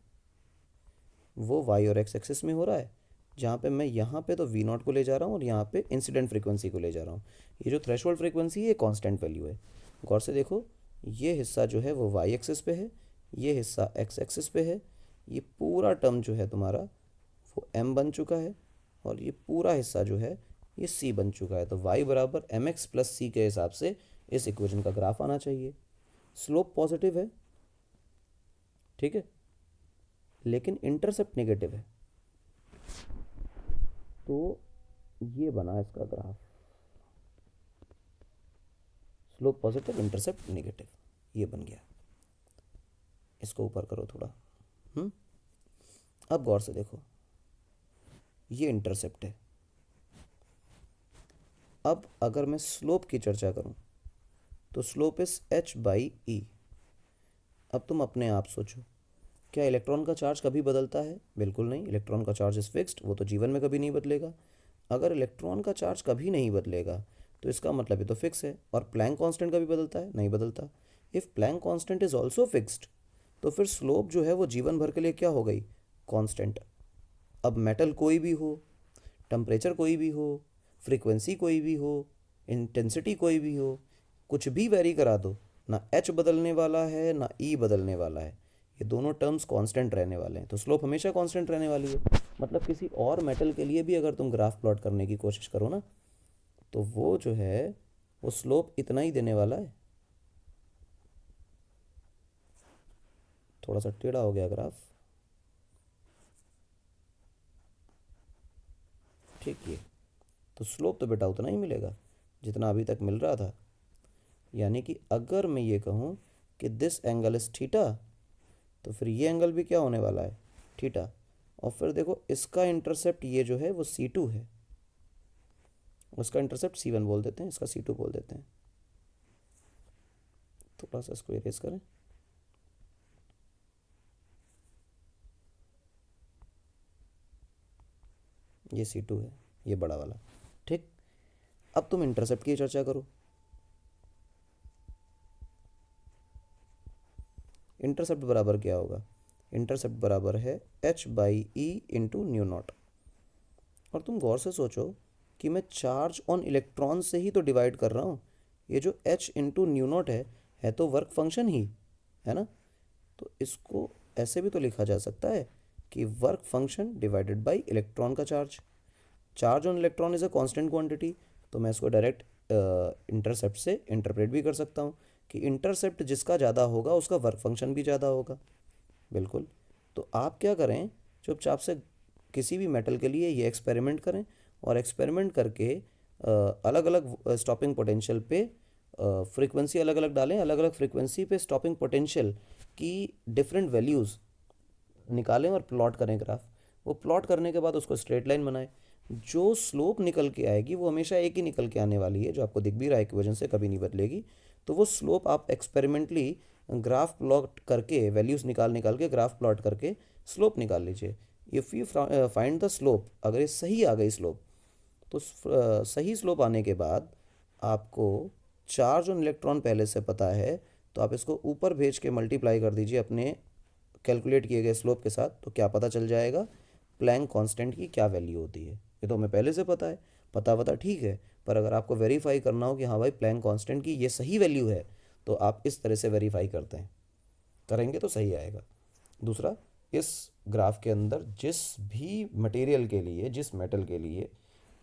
वो वाई और एक्स एक्सिस में हो रहा है, जहाँ पे मैं यहाँ पे तो वी नॉट को ले जा रहा हूँ और यहाँ पे इंसिडेंट फ्रीक्वेंसी को ले जा रहा हूँ। ये जो थ्रेशोल्ड फ्रीक्वेंसी है ये कांस्टेंट वैल्यू है। गौर से देखो, ये हिस्सा जो है वो वाई एक्सिस पे है, ये हिस्सा एक्स एक्सिस पे है। ये पूरा टर्म जो है तुम्हारा वो एम बन चुका है, और ये पूरा हिस्सा जो है ये सी बन चुका है। तो वाई बराबर एम एक्स प्लस सी के हिसाब से इस इक्वेशन का ग्राफ आना चाहिए। स्लोप पॉजिटिव है, ठीक है, लेकिन इंटरसेप्ट नेगेटिव है। तो ये बना इसका graph, slope positive intercept negative, ये बन गया। इसको ऊपर करो थोड़ा। हम्म अब गौर से देखो, ये इंटरसेप्ट है। अब अगर मैं स्लोप की चर्चा करूं तो slope is H by E. अब तुम अपने आप सोचो, क्या इलेक्ट्रॉन का चार्ज कभी बदलता है? बिल्कुल नहीं, इलेक्ट्रॉन का चार्ज इज फिक्स्ड, वो तो जीवन में कभी नहीं बदलेगा। अगर इलेक्ट्रॉन का चार्ज कभी नहीं बदलेगा तो इसका मतलब ये तो फिक्स है। और प्लैंक कांस्टेंट कभी बदलता है? नहीं बदलता। If Planck constant is also fixed, तो फिर स्लोप जो है वो जीवन भर के लिए क्या हो गई? कांस्टेंट। अब मेटल कोई भी हो, टेम्परेचर कोई भी हो, फ्रीक्वेंसी कोई भी हो, इंटेंसिटी कोई भी हो, कुछ भी वेरी करा दो, ना एच बदलने वाला है ना ई बदलने वाला है, ये दोनों टर्म्स कांस्टेंट रहने वाले हैं। तो स्लोप हमेशा कांस्टेंट रहने वाली है। मतलब किसी और मेटल के लिए भी अगर तुम ग्राफ प्लॉट करने की कोशिश करो ना, तो वो जो है वो स्लोप इतना ही देने वाला है। थोड़ा सा टेढ़ा हो गया ग्राफ, ठीक। ये तो स्लोप तो बेटा उतना ही मिलेगा जितना अभी तक मिल रहा था। यानी कि अगर मैं ये कहूँ कि दिस एंगल इज थीटा, तो फिर ये एंगल भी क्या होने वाला है, थीटा। और फिर देखो इसका इंटरसेप्ट ये जो है वो C2 है, उसका इंटरसेप्ट C1 बोल देते हैं, इसका C2 बोल देते हैं। थोड़ा सा इसको इरेज करें। ये C2 है, ये बड़ा वाला। ठीक। अब तुम इंटरसेप्ट की चर्चा करो। इंटरसेप्ट बराबर क्या होगा, इंटरसेप्ट बराबर है h/e/μ0। और तुम गौर से सोचो कि मैं चार्ज ऑन इलेक्ट्रॉन से ही तो डिवाइड कर रहा हूँ। ये जो h/μ0 है तो वर्क फंक्शन ही है ना। तो इसको ऐसे भी तो लिखा जा सकता है कि work function divided by electron का charge. Charge on electron is a constant quantity, तो मैं इसको डायरेक्ट इंटरसेप्ट से इंटरप्रेट भी कर सकता हूँ कि इंटरसेप्ट जिसका ज़्यादा होगा उसका वर्क फंक्शन भी ज़्यादा होगा। बिल्कुल। तो आप क्या करें, चुपचाप से किसी भी मेटल के लिए ये एक्सपेरिमेंट करें और एक्सपेरिमेंट करके अलग अलग स्टॉपिंग पोटेंशियल पे फ्रीक्वेंसी अलग अलग डालें, अलग अलग फ्रीक्वेंसी पे स्टॉपिंग पोटेंशियल की डिफरेंट वैल्यूज़ निकालें और प्लॉट करें ग्राफ। वो प्लॉट करने के बाद उसको स्ट्रेट लाइन बनाएं। जो स्लोप निकल के आएगी वो हमेशा एक ही निकल के आने वाली है, जो आपको दिख भी रहा है इक्वेशन से, कभी नहीं बदलेगी। तो वो स्लोप आप एक्सपेरिमेंटली ग्राफ प्लॉट करके, वैल्यूज़ निकाल निकाल के ग्राफ प्लॉट करके स्लोप निकाल लीजिए। If you find the slope, अगर ये सही आ गई स्लोप, तो सही स्लोप आने के बाद आपको चार्ज ऑन इलेक्ट्रॉन पहले से पता है, तो आप इसको ऊपर भेज के मल्टीप्लाई कर दीजिए अपने कैलकुलेट किए गए स्लोप के साथ, तो क्या पता चल जाएगा, प्लैंक कांस्टेंट की क्या वैल्यू होती है। ये तो हमें पहले से पता है, पता ठीक है, पर अगर आपको वेरीफाई करना हो कि हाँ भाई प्लैंक कांस्टेंट की ये सही वैल्यू है, तो आप इस तरह से वेरीफाई करते हैं, करेंगे तो सही आएगा। दूसरा, इस ग्राफ के अंदर जिस भी मटेरियल के लिए, जिस मेटल के लिए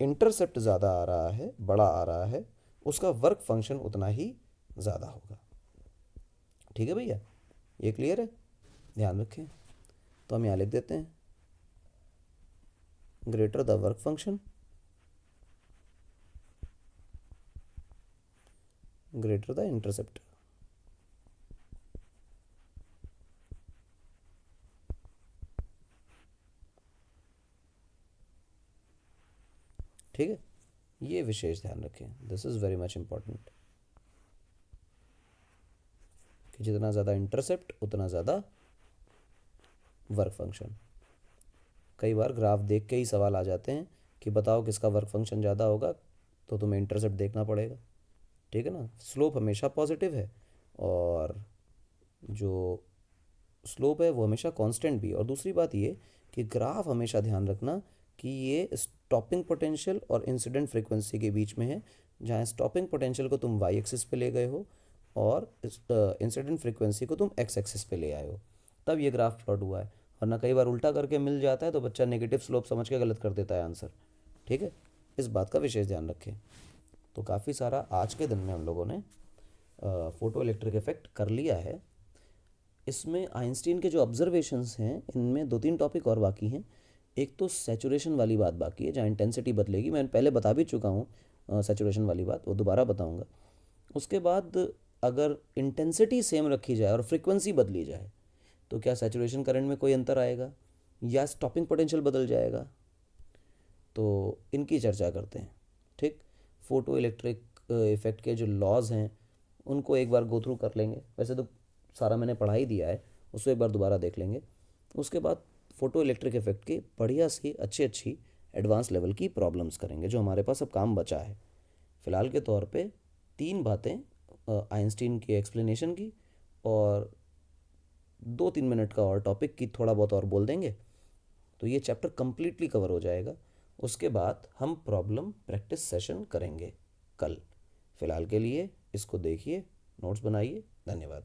इंटरसेप्ट ज़्यादा आ रहा है, बड़ा आ रहा है, उसका वर्क फंक्शन उतना ही ज़्यादा होगा। ठीक है भैया, ये क्लियर है, ध्यान रखें। तो हम यहाँ लिख देते हैं greater the work function, greater the intercept. ठीक है, ये विशेष ध्यान रखें, this is very much important, कि जितना ज़्यादा इंटरसेप्ट उतना ज़्यादा वर्क फंक्शन। कई बार ग्राफ देख के ही सवाल आ जाते हैं कि बताओ किसका वर्क फंक्शन ज़्यादा होगा, तो तुम्हें इंटरसेप्ट देखना पड़ेगा। ठीक है ना, स्लोप हमेशा पॉजिटिव है, और जो स्लोप है वो हमेशा कांस्टेंट भी है। और दूसरी बात ये कि ग्राफ हमेशा ध्यान रखना कि ये स्टॉपिंग पोटेंशियल और इंसिडेंट फ्रीक्वेंसी के बीच में है, जहाँ स्टॉपिंग पोटेंशियल को तुम वाई एक्सिस पे ले गए हो और इंसिडेंट फ्रीक्वेंसी को तुम एक्स एक्सिस पे ले आए हो, तब ये ग्राफ प्लॉट हुआ है। वरना कई बार उल्टा करके मिल जाता है तो बच्चा नेगेटिव स्लोप समझ के गलत कर देता है आंसर। ठीक है, इस बात का विशेष ध्यान रखें। तो काफ़ी सारा आज के दिन में हम लोगों ने फोटो इलेक्ट्रिक इफेक्ट कर लिया है। इसमें आइंस्टीन के जो ऑब्जर्वेशंस हैं, इनमें दो तीन टॉपिक और बाकी हैं। एक तो सैचुरेशन वाली बात बाकी है, जहाँ इंटेंसिटी बदलेगी, मैं पहले बता भी चुका हूँ सैचुरेशन वाली बात, वो दोबारा बताऊँगा। उसके बाद अगर इंटेंसिटी सेम रखी जाए और फ्रिक्वेंसी बदली जाए, तो क्या सैचुरेशन करंट में कोई अंतर आएगा या स्टॉपिंग पोटेंशियल बदल जाएगा, तो इनकी चर्चा करते हैं। ठीक, फ़ोटो इलेक्ट्रिक इफ़ेक्ट के जो लॉज हैं उनको एक बार गो थ्रू कर लेंगे, वैसे तो सारा मैंने पढ़ा ही दिया है, उसको एक बार दोबारा देख लेंगे। उसके बाद फ़ोटो इलेक्ट्रिक इफ़ेक्ट की बढ़िया सी अच्छी एडवांस लेवल की प्रॉब्लम्स करेंगे, जो हमारे पास अब काम बचा है। फ़िलहाल के तौर पे तीन बातें आइंस्टीन के एक्सप्लेनेशन की, और 2-3 मिनट का और टॉपिक की थोड़ा बहुत और बोल देंगे, तो ये चैप्टर कम्प्लीटली कवर हो जाएगा। उसके बाद हम प्रॉब्लम प्रैक्टिस सेशन करेंगे कल। फ़िलहाल के लिए इसको देखिए, नोट्स बनाइए। धन्यवाद।